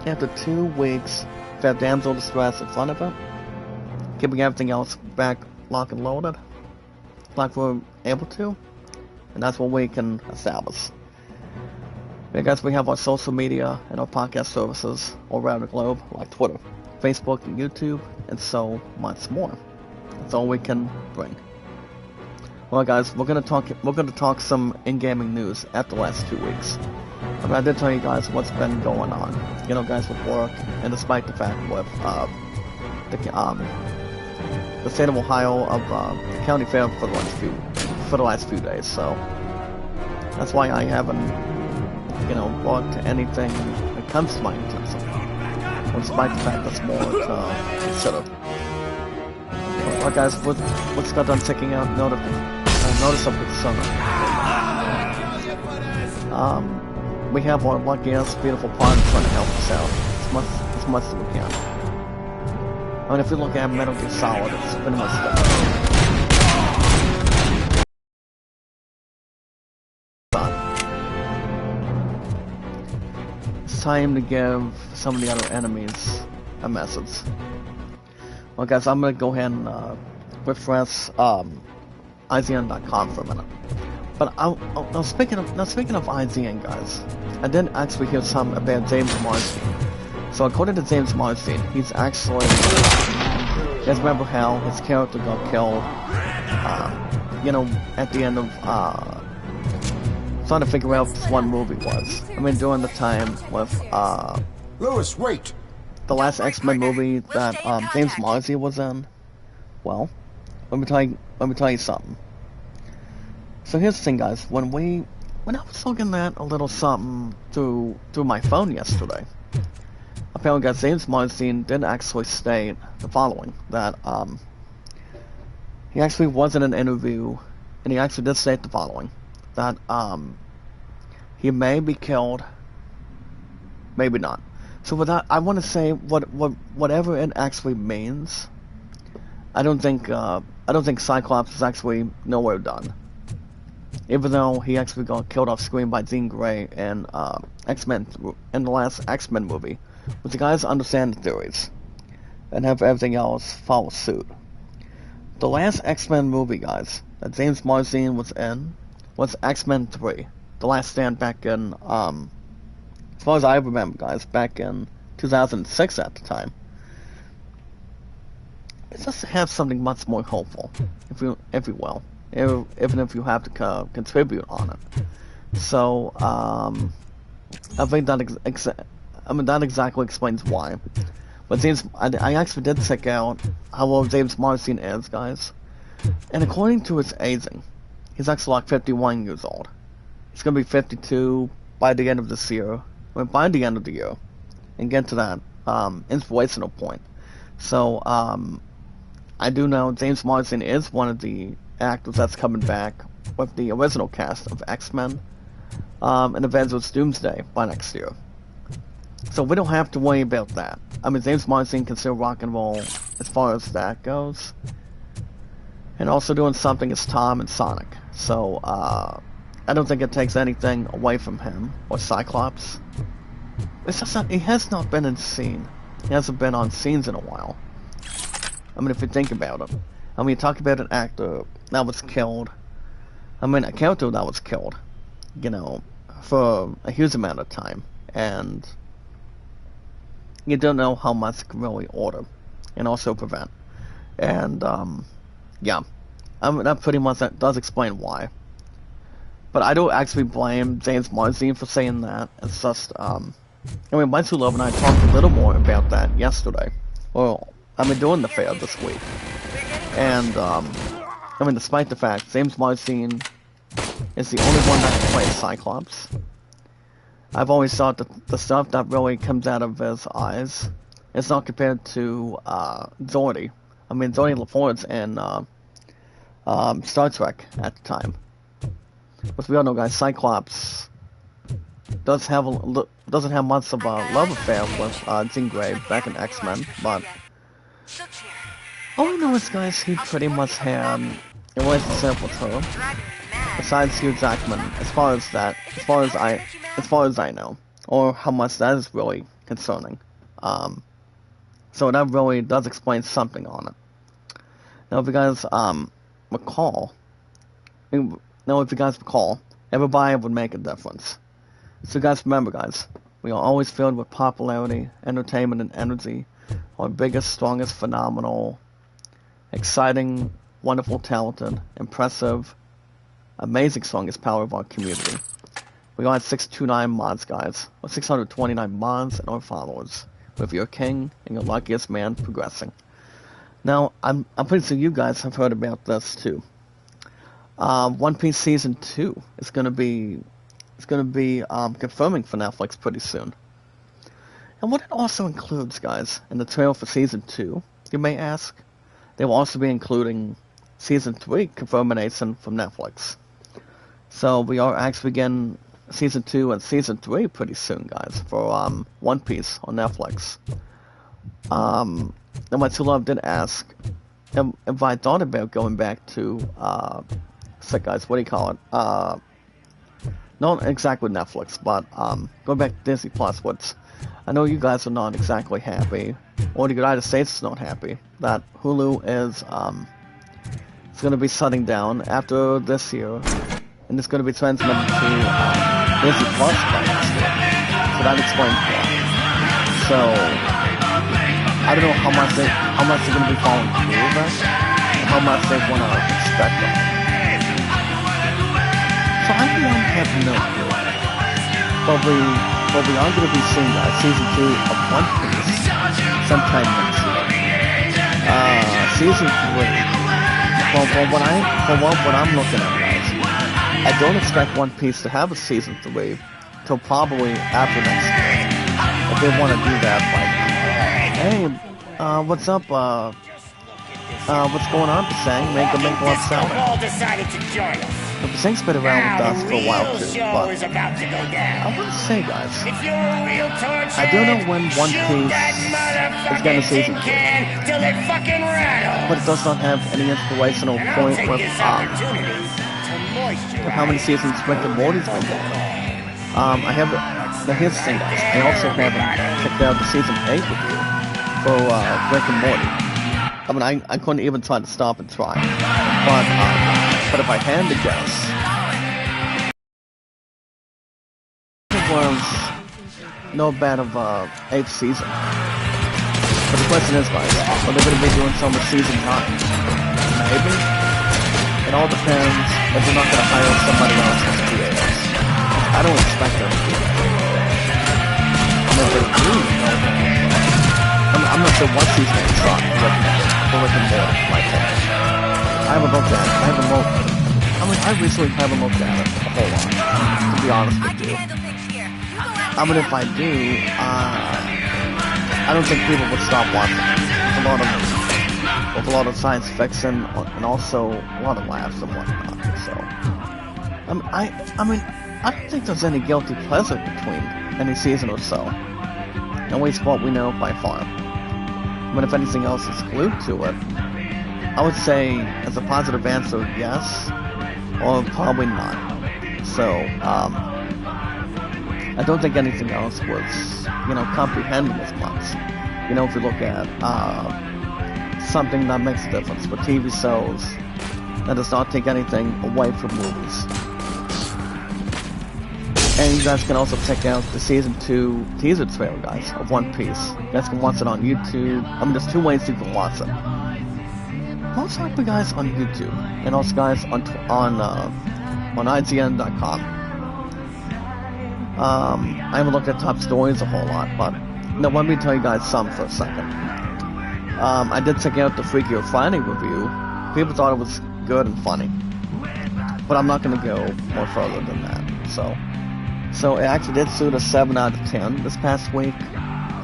After 2 weeks, we have Damsel Distress in front of it, keeping everything else back locked and loaded, like we're able to. And that's what we can establish. Yeah, guys, we have our social media and our podcast services all around the globe, like Twitter, Facebook, and YouTube, and so much more. That's all we can bring. Well, guys, we're gonna talk some in-gaming news after the last 2 weeks. I mean, I did tell you guys what's been going on, you know, guys, with work, and despite the fact with the state of Ohio of the county fair for the last few days. So that's why I haven't, you know, brought anything that comes to my attention. Despite the fact that's more to consider. Well, guys, what's got done checking out notice of concern. We have our luckiest, beautiful partner trying to help us out as much as we can. I mean, if you look at Metal Gear Solid, it's pretty much it's time to give some of the other enemies a message. Well, guys, I'm gonna go ahead and refresh IGN.com for a minute. But now speaking of IGN, guys, I did actually hear some about James Marsden. So according to James Marsden, he's actually, you guys remember how his character got killed, you know, at the end of, trying to figure out what this one movie was. I mean, during the time with, Lewis, wait! the last X-Men movie that, James Marsden was in. Well, let me tell you something. So here's the thing, guys, when I was looking at a little something through my phone yesterday, apparently guys, James Marsden did actually state the following, that he actually was in an interview, and he actually did state the following, that he may be killed, maybe not. So with that, I want to say whatever it actually means, I don't think Cyclops is actually nowhere done. Even though he actually got killed off screen by Jean Grey in X-Men, in the last X-Men movie, but the guys understand the theories and have everything else follow suit. The last X-Men movie, guys, that James Marsden was in was X-Men 3, The Last Stand, back in as far as I remember, guys, back in 2006 at the time. It just have something much more hopeful, if you will, even if you have to contribute on it. So, I think that that exactly explains why. But I actually did check out how old James Marsden is, guys, and according to his aging, he's actually like 51 years old. He's gonna be 52 by the end of this year. By the end of the year, and get to that inspirational point. So, I do know James Marsden is one of the actors that's coming back with the original cast of X-Men and Avengers Doomsday by next year. So we don't have to worry about that. I mean, James Marsden can still rock and roll as far as that goes. And also doing something as Tom and Sonic. So, I don't think it takes anything away from him or Cyclops. It's just that he has not been in scene. He hasn't been on scenes in a while. I mean, if you think about it. I mean, you talk about an actor that was killed. I mean, a character that was killed, you know, for a huge amount of time. And you don't know how much it can really order and also prevent. And, yeah. I mean, that pretty much that does explain why. But I don't actually blame James Marsden for saying that. It's just, I mean, my two love and I talked a little more about that yesterday. Well, I mean, during the fair this week. And, I mean, despite the fact James Marsden is the only one that can play Cyclops, I've always thought that the stuff that really comes out of his eyes is not compared to, Zordy. I mean, Zordy LaForge in, Star Trek at the time. But we all know, guys, Cyclops doesn't have much of a love affair with Jean Grey back in X-Men, but all I know is, guys, he pretty much had a relationship with her. Besides Hugh Jackman, as far as I know, or how much that is really concerning. So that really does explain something on it. Now, if you guys recall. Now, if you guys recall, everybody would make a difference. So guys, remember, guys, we are always filled with popularity, entertainment, and energy. Our biggest, strongest, phenomenal, exciting, wonderful, talented, impressive, amazing, strongest power of our community. We got 629 mods, guys, or 629 mods and our followers, with your king and your luckiest man progressing. Now, I'm pretty sure you guys have heard about this too. One Piece Season 2 is going to be confirming for Netflix pretty soon. And what it also includes, guys, in the trailer for Season 2, you may ask, they will also be including Season 3 confirmation from Netflix. So we are actually getting Season 2 and Season 3 pretty soon, guys, for One Piece on Netflix. And my two love did ask if I thought about going back to guys, what do you call it? Not exactly Netflix, but going back to Disney Plus, which I know you guys are not exactly happy, or the United States is not happy, that Hulu is going to be shutting down after this year, and it's going to be transmitted to Disney Plus by next year. So that explains why. So I don't know how much they're going to be following through with that, and how much they want to expect of it. So I have no clue. But we are going to be seeing Season 2 of One Piece sometime next year. Season 3. What I'm looking at, guys, I don't expect One Piece to have a Season 3 till probably after next year. If they want to do that, like, hey, what's up, what's going on, Basang? Make up sound. all decided to join us. Basang's been around with us for a while too, Show is but about to go down. I want to say, guys, If you're a real torch I don't know when One shoot Piece that is getting a season motherfucking tin 2, can till it fucking rattles. but it does not have any inspirational And I'll point take with, this opportunity to moisturize. of how many seasons Rick and Morty's been going on. I have, now here's the thing, guys, I also haven't checked out the season 8 review for, Rick and Morty. I mean, I couldn't even try to stop and try, but if I had to guess, it was no bad of, 8th season. But the question is, guys, are they going to be doing some of season 9? Maybe? It all depends if they're not going to hire somebody else as creators. I don't expect them to do that. I mean, if they do, I'm not sure what season they shot for Rick and Morty, like that. I haven't looked at it. I recently haven't looked at it a whole lot, to be honest with you. I mean, if I do, I don't think people would stop watching it. With a lot of science fiction and also a lot of laughs and whatnot. So, I mean, I don't think there's any guilty pleasure between any season or so. At least what we know by far. But if anything else is glued to it, I would say as a positive answer, yes, or probably not. So, I don't think anything else was, comprehending as much. If you look at, something that makes a difference with TV shows that does not take anything away from movies. And you guys can also check out the Season 2 teaser trailer, guys, of One Piece. You guys can watch it on YouTube. I mean, there's 2 ways you can watch it. Most likely, guys, on YouTube. And also, guys, on IGN.com. I haven't looked at top stories a whole lot, but let me tell you guys some for a second. I did check out the Freakier Friday review. People thought it was good and funny. But I'm not going to go more further than that, So it actually did suit a 7 out of 10 this past week,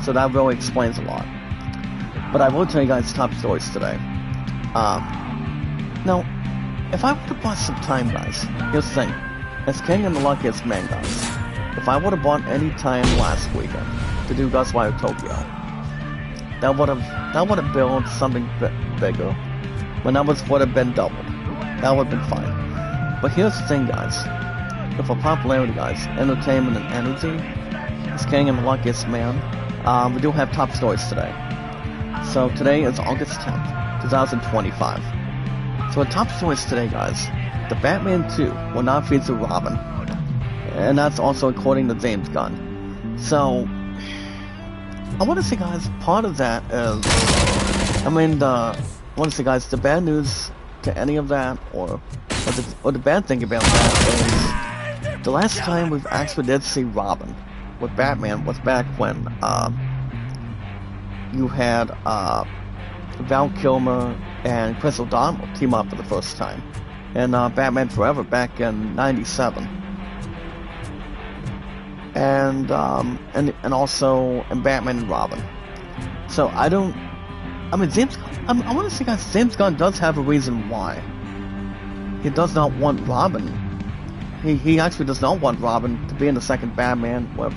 so that really explains a lot. But I will tell you guys top stories today. Now, if I would have bought some time, guys, here's the thing. As King and the Luckiest Man, guys, if I would have bought any time last weekend to do Ghostwire Tokyo, that would have built something bigger. When that would have been doubled. That would have been fine. But here's the thing, guys. For popularity, guys, entertainment and energy, as King and the Luckiest Man, we do have top stories today. So today is August 10th, 2025. So the top stories today, guys, the Batman 2 will not feature Robin. And that's also according to James Gunn. So, I want to say, guys, part of that is, I want to say, guys, the bad news to any of that, or the bad thing about that is, the last time we've actually did see Robin with Batman was back when you had Val Kilmer and Chris O'Donnell team up for the first time in Batman Forever back in '97, and also in Batman and Robin. So I want to say, guys, James Gunn does have a reason why he does not want Robin. He actually does not want Robin to be in the second Batman with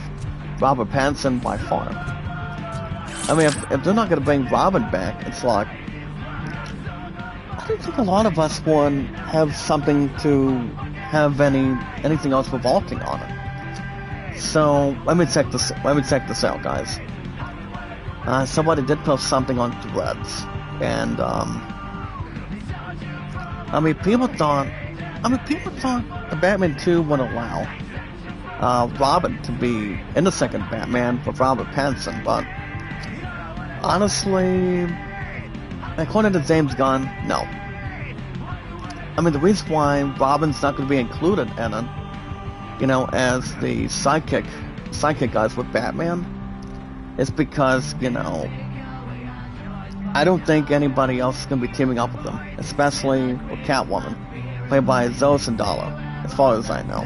Robert Pattinson by far. I mean, if they're not going to bring Robin back, it's like, I don't think a lot of us would have something to have anything else revolting on it. So let me check this out, guys. Somebody did post something on Threads, and people thought the Batman 2 would allow Robin to be in the second Batman with Robert Pattinson, but honestly, according to James Gunn, no. I mean, the reason why Robin's not going to be included in it, as the sidekick guys with Batman, is because, I don't think anybody else is going to be teaming up with them, especially with Catwoman, played by Zoe Saldana, as far as I know.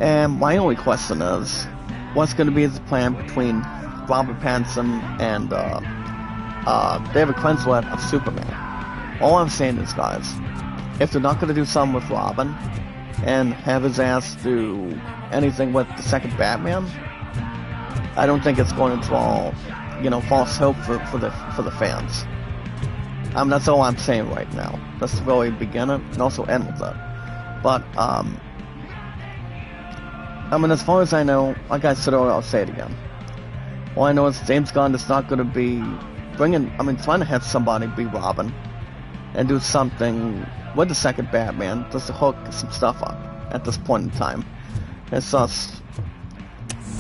And my only question is, what's going to be the plan between Robert Pattinson and David Quinslett of Superman? All I'm saying is, guys, if they're not going to do something with Robin and have his ass do anything with the second Batman, I don't think it's going to draw, false hope for the fans. That's all I'm saying right now. Let's really begin it and also end with it. But, as far as I know, like I said earlier, I'll say it again. All I know is James Gunn is not going to be trying to have somebody be Robin and do something with the second Batman just to hook some stuff up at this point in time. It's just,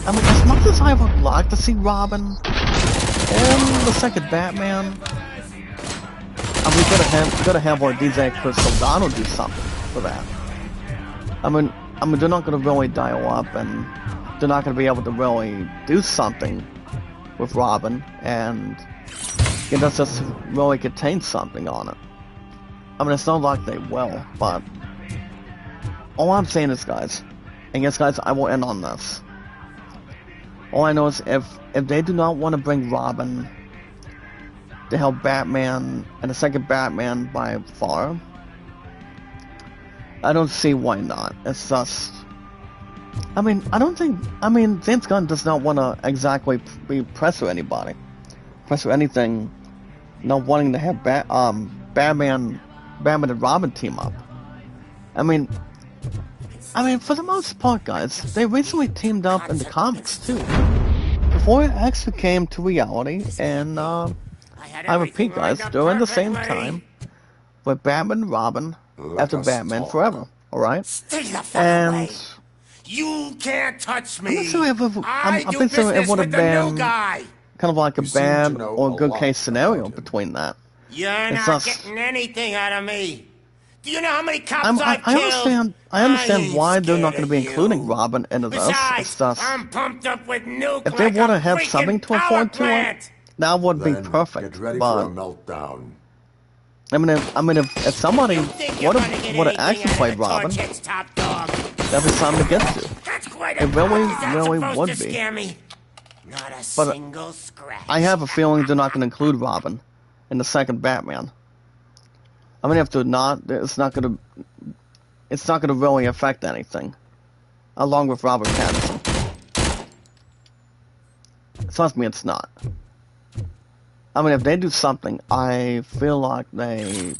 as much as I would like to see Robin and the second Batman, we gotta have our DJ Chris O'Donnell do something for that. They're not gonna really dial up, and they're not gonna be able to really do something with Robin, and that's just really contain something on it. It's not like they will, but all I'm saying is, guys, and yes, guys, I will end on this. All I know is if they do not want to bring Robin to help Batman and the second Batman by far, I don't see why not. It's just, I don't think, James Gunn does not want to exactly be pressure anybody, pressure anything, not wanting to have Batman and Robin team up. For the most part, guys, they recently teamed up in the comics too, before it actually came to reality, and I repeat, guys, during the same time with Batman and Robin after Batman Forever, alright? Stay the fuck And away. You can't touch me. I'm not sure if I do think so it business would with have the new been guy. kind of like a You seem to bad know or a good lot case scenario about him. between that. You're It's not just- getting anything out of me. Do you know how many cops I I've killed? understand ain't why they're not scared going to be of including you. Robin into this. Besides, It's just, I'm pumped up with nuke if they like want to a have freaking something to power afford to plant. it, that would be Then perfect. get ready But for a meltdown. if somebody You think you're would gonna get have anything actually out of played the Robin, Torchics, top dog? that'd be something to get to. That's quite It a really, Is that really supposed would to be. scare me? Not a But single scratch. I have a feeling they're not going to include Robin in the second Batman. If they're not, it's not going to really affect anything, along with Robert Pattinson. Trust me, it's not. If they do something, I feel like they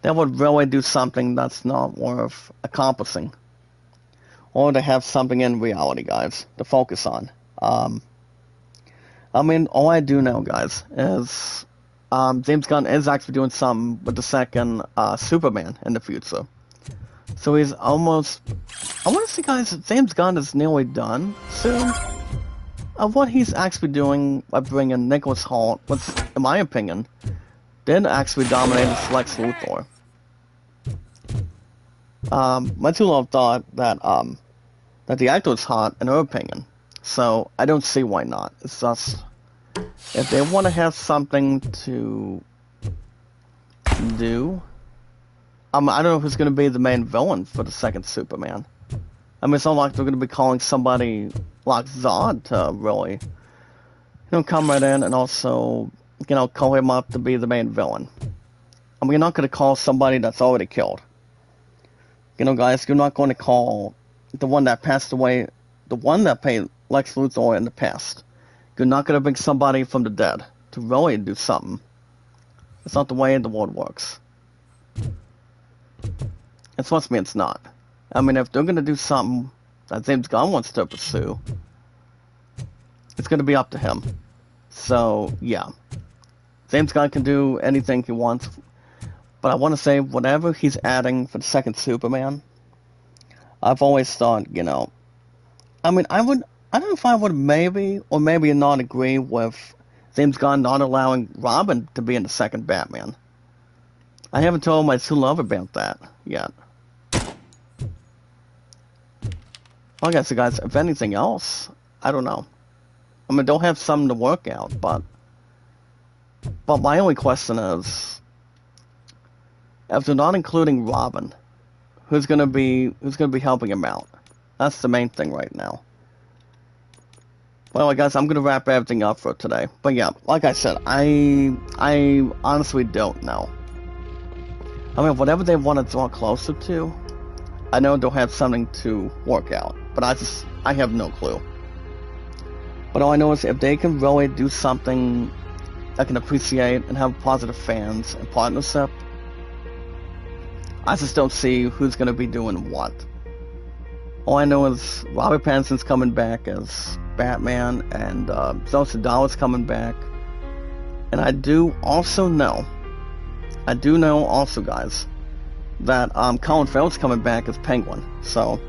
would really do something that's not worth accomplishing, or to have something in reality, guys, to focus on. All I do know, guys, is James Gunn is actually doing something with the second Superman in the future. So he's almost, I want to say, guys, James Gunn is nearly done soon of what he's actually doing by bringing Nicholas Hoult, which, in my opinion, did actually dominate the Lex Luthor. My two love thought that the actor was hot, in her opinion. So I don't see why not. It's just, if they want to have something to do, I don't know who's going to be the main villain for the second Superman. It's not like they're going to be calling somebody like Zod to really, come right in and also, call him up to be the main villain. You're not going to call somebody that's already killed. Guys, you're not going to call the one that passed away, the one that paid Lex Luthor in the past. You're not going to bring somebody from the dead to really do something. It's not the way the world works. It trust me, it's not. If they're going to do something that James Gunn wants to pursue, it's going to be up to him. So, yeah. James Gunn can do anything he wants. But I want to say, whatever he's adding for the second Superman, I've always thought, I don't know if I would maybe or maybe not agree with James Gunn not allowing Robin to be in the second Batman. I haven't told my true love about that yet. Like I said, guys, if anything else, I don't know. They'll have something to work out, but my only question is, if they're not including Robin, who's gonna be helping him out? That's the main thing right now. Well, guys, I'm gonna wrap everything up for today. But yeah, like I said, I honestly don't know. I mean, whatever they want to draw closer to, I know they'll have something to work out. But I have no clue. But all I know is if they can really do something that can appreciate and have positive fans and partnership, I just don't see who's gonna be doing what. All I know is Robert Pattinson's coming back as Batman, and Zoe Saldana's coming back. And I do know also, guys, that Colin Farrell's coming back as Penguin. So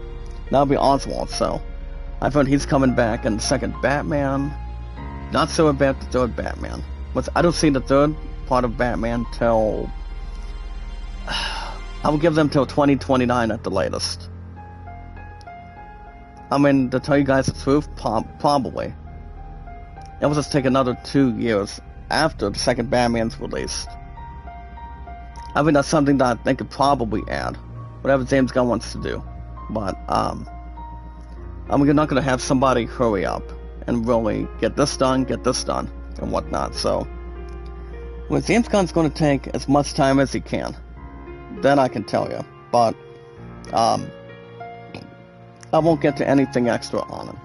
that'll be Oswald. So I've heard he's coming back in the second Batman. Not so about the third Batman. But I don't see the third part of Batman till I will give them till 2029 at the latest. I mean, to tell you guys the truth, probably. It will just take another 2 years after the second Batman's released. I mean, that's something that they could probably add. Whatever James Gunn wants to do. But, I mean, you're not going to have somebody hurry up and really get this done, and whatnot. So, well, James Gunn's going to take as much time as he can. That I can tell you. But, I won't get to anything extra on it.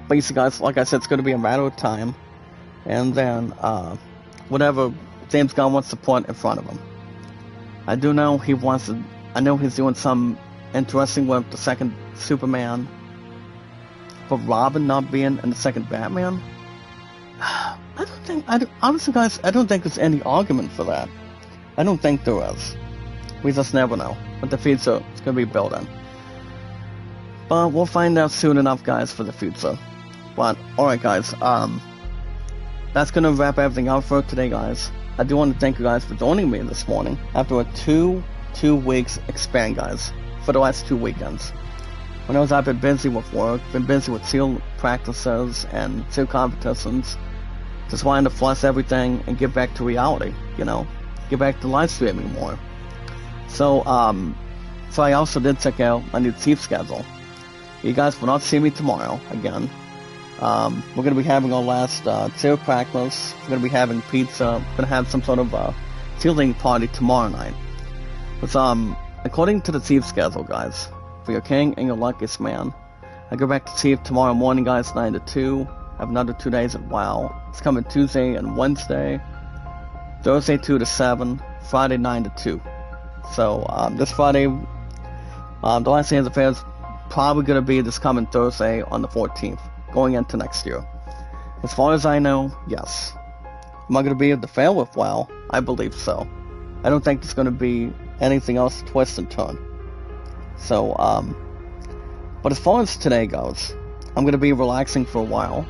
But you see, guys, like I said, it's going to be a matter of time. And then, whatever James Gunn wants to put in front of him. I do know he wants to... I know he's doing some interesting with the second Superman. For Robin not being in the second Batman. Honestly, guys, I don't think there's any argument for that. I don't think there is. We just never know. But the future is going to be built in. But we'll find out soon enough, guys, for the future. But, alright, guys, that's gonna wrap everything up for today, guys. I do want to thank you guys for joining me this morning after a two weeks span, guys, for the last 2 weekends. When I've been busy with work, been busy with SEAL practices and SEAL competitions, just wanting to flush everything and get back to reality, you know, get back to live streaming more. So I also did check out my new Chief schedule. You guys will not see me tomorrow again. We're going to be having our last SEAL practice. We're going to be having pizza. We're going to have some sort of fielding party tomorrow night. But according to the Chief schedule, guys, for your king and your luckiest man, I go back to Chief tomorrow morning, guys, 9 to 2. I have another 2 days at WoW. It's coming Tuesday and Wednesday. Thursday 2 to 7. Friday 9 to 2. So this Friday, the last day of the fair is probably going to be this coming Thursday on the 14th, going into next year. As far as I know, yes. Am I going to be able to fail with WoW? I believe so. I don't think there's going to be anything else to twist and turn. So, but as far as today goes, I'm going to be relaxing for a while.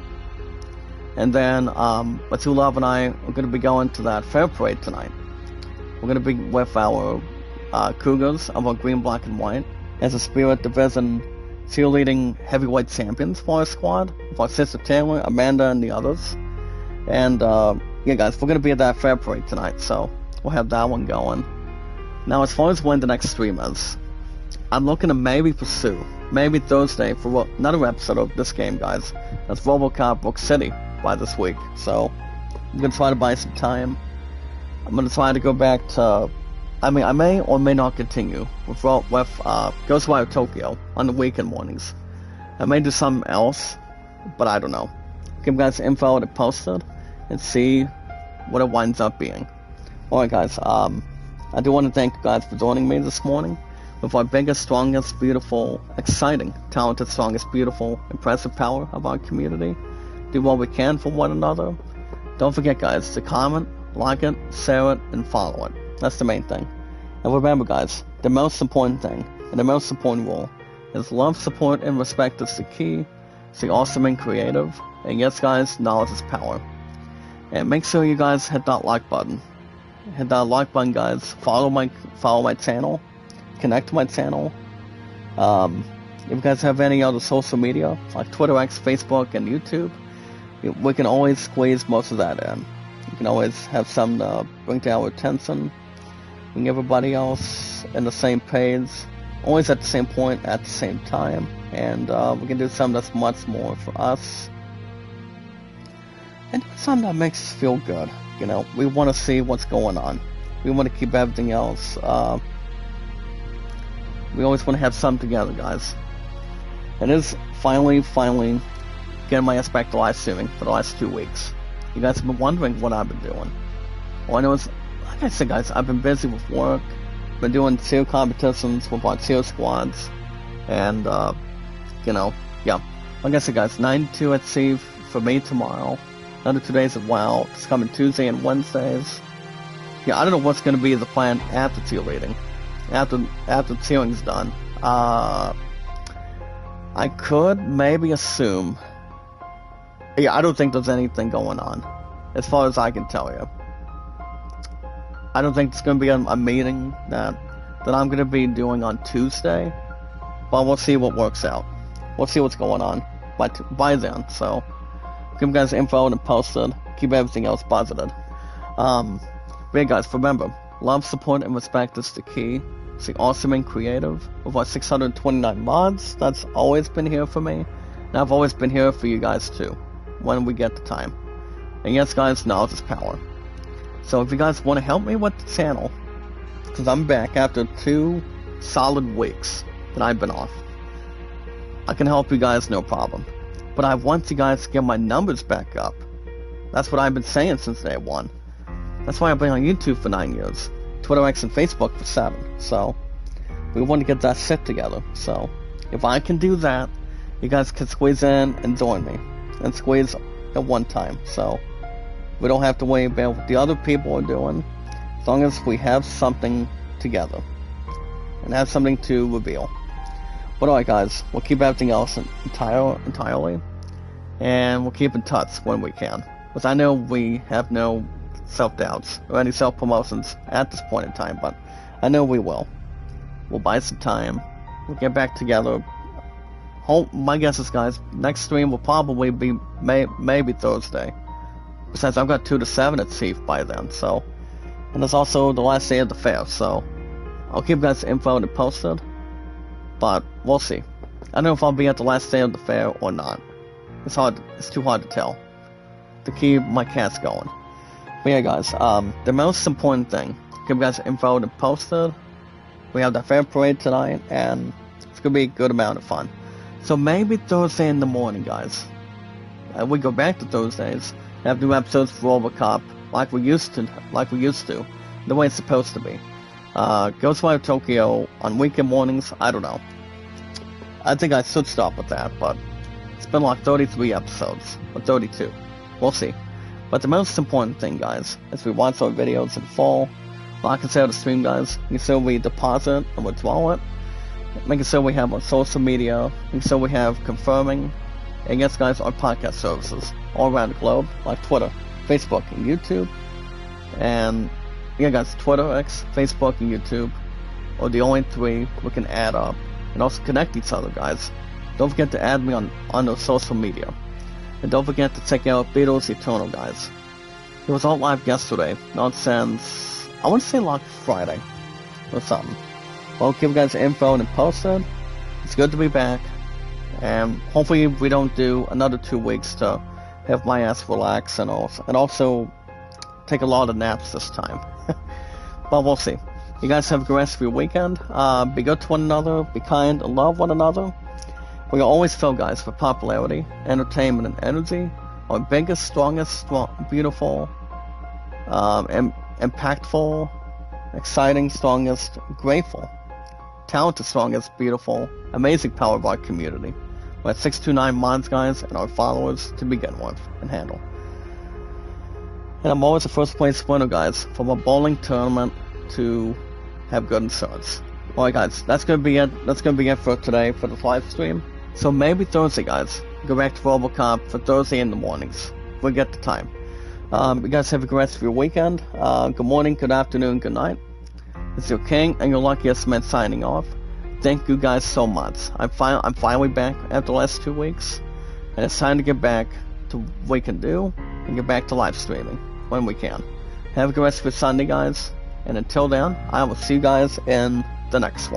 And then, my two love and I are going to be going to that fair parade tonight. We're going to be with our Cougars, our green, black, and white, as a Spirit Division cheerleading heavyweight champions for our squad, with our sister Taylor, Amanda, and the others. And, yeah, guys, we're going to be at that fair parade tonight, so we'll have that one going. Now, as far as when the next stream is, I'm looking to maybe pursue, maybe Thursday, for another episode of this game, guys. That's Robocop Brook City by this week, so I'm going to try to buy some time. I'm going to try to go back to... I mean, I may or may not continue with Ghostwire Tokyo on the weekend mornings. I may do something else, but I don't know. Give you guys info to post it and see what it winds up being. Alright, guys, I do want to thank you guys for joining me this morning with our biggest, strongest, beautiful, exciting, talented, strongest, beautiful, impressive power of our community. Do what we can for one another. Don't forget, guys, to comment, like it, share it, and follow it. That's the main thing. And remember, guys, the most important thing, and the most important rule, is love, support, and respect is the key. Stay awesome and creative. And yes, guys, knowledge is power. And make sure you guys hit that like button. Hit that like button, guys. Follow my channel. Connect to my channel. If you guys have any other social media, like Twitter, X, Facebook, and YouTube, we can always squeeze most of that in. You can always have some to bring to our attention. Bring everybody else in the same page. always at the same point at the same time, and we can do something that's much more for us, and something that makes us feel good. You know, we want to see what's going on. We want to keep everything else. We always want to have something together, guys. And it's finally getting my ass back to live streaming for the last 2 weeks. You guys have been wondering what I've been doing. Well, I know it's, like I said, guys, I've been busy with work, been doing SEAL competitions with our SEAL squads, and, you know, yeah. Like I said, guys, 92 at sea for me tomorrow. Another 2 days of WoW. It's coming Tuesday and Wednesdays. Yeah, I don't know what's going to be the plan after tier rating. After tiering done. I could maybe assume. Yeah, I don't think there's anything going on, as far as I can tell you. I don't think it's going to be a meeting that I'm going to be doing on Tuesday, but we'll see what works out. We'll see what's going on by then. So, give you guys info and posted. Keep everything else positive. But yeah, guys, remember, love, support, and respect is the key. Stay awesome and creative. With our 629 mods, that's always been here for me. And I've always been here for you guys too, when we get the time. And yes, guys, knowledge is power. So if you guys want to help me with the channel, because I'm back after 2 solid weeks that I've been off, I can help you guys, no problem. But I want you guys to get my numbers back up. That's what I've been saying since day 1. That's why I've been on YouTube for 9 years. Twitter, X, and Facebook for 7. So, we want to get that set together. So, if I can do that, you guys can squeeze in and join me. And squeeze at one time. So, we don't have to worry about what the other people are doing. As long as we have something together. And have something to reveal. But alright, guys, we'll keep everything else entirely. And we'll keep in touch when we can. Because I know we have no self-doubts or any self-promotions at this point in time, but I know we will. We'll buy some time. We'll get back together. My guess is, guys, next stream will probably be maybe Thursday. Besides, I've got 2 to 7 at Chief by then, so. And it's also the last day of the fair, so. I'll keep you guys info and posted. But we'll see. I don't know if I'll be at the last day of the fair or not. It's too hard to tell. To keep my cats going. But yeah, guys, the most important thing, give you guys info and posted. We have the fair parade tonight, and it's gonna be a good amount of fun. So maybe Thursday in the morning, guys. We go back to Thursdays, have new episodes for Robocop, like we used to, the way it's supposed to be. Ghostwire Tokyo on weekend mornings, I don't know. I think I should stop with that, but it's been like 33 episodes, or 32. We'll see. But the most important thing, guys, is we watch our videos in full, like I said on the stream, guys, making sure we deposit and withdraw it, making sure we have our social media, making sure we have confirming, and yes, guys, our podcast services all around the globe, like Twitter, Facebook, and YouTube. And yeah, guys, Twitter, X, Facebook, and YouTube are the only 3 we can add up and also connect each other, guys. Don't forget to add me on those social media. And don't forget to check out Beatles Eternal, guys. It was all live yesterday, not since, I want to say like Friday, or something. Well, I'll give you guys info and posted. It's good to be back, and hopefully we don't do another 2 weeks to have my ass relax and also take a lot of naps this time. But we'll see. You guys have a good rest of your weekend. Be good to one another, be kind, and love one another. We are always filled, guys, with popularity, entertainment, and energy. Our biggest, strongest, beautiful, impactful, exciting, strongest, grateful, talented, strongest, beautiful, amazing power of our community. We're at 629 mods, guys, and our followers to begin with and handle. And I'm always a first place winner, guys, from a bowling tournament to have good insurance. Alright, guys, that's gonna be it. That's gonna be it for today for the live stream. So maybe Thursday, guys. Go back to Robocop for Thursday in the mornings. We'll get the time. You guys have a good rest of your weekend. Good morning, good afternoon, good night. It's your king and your luckiest man signing off. Thank you guys so much. I'm finally back after the last 2 weeks. And it's time to get back to what we can do and get back to live streaming when we can. Have a good rest of your Sunday, guys. And until then, I will see you guys in the next one.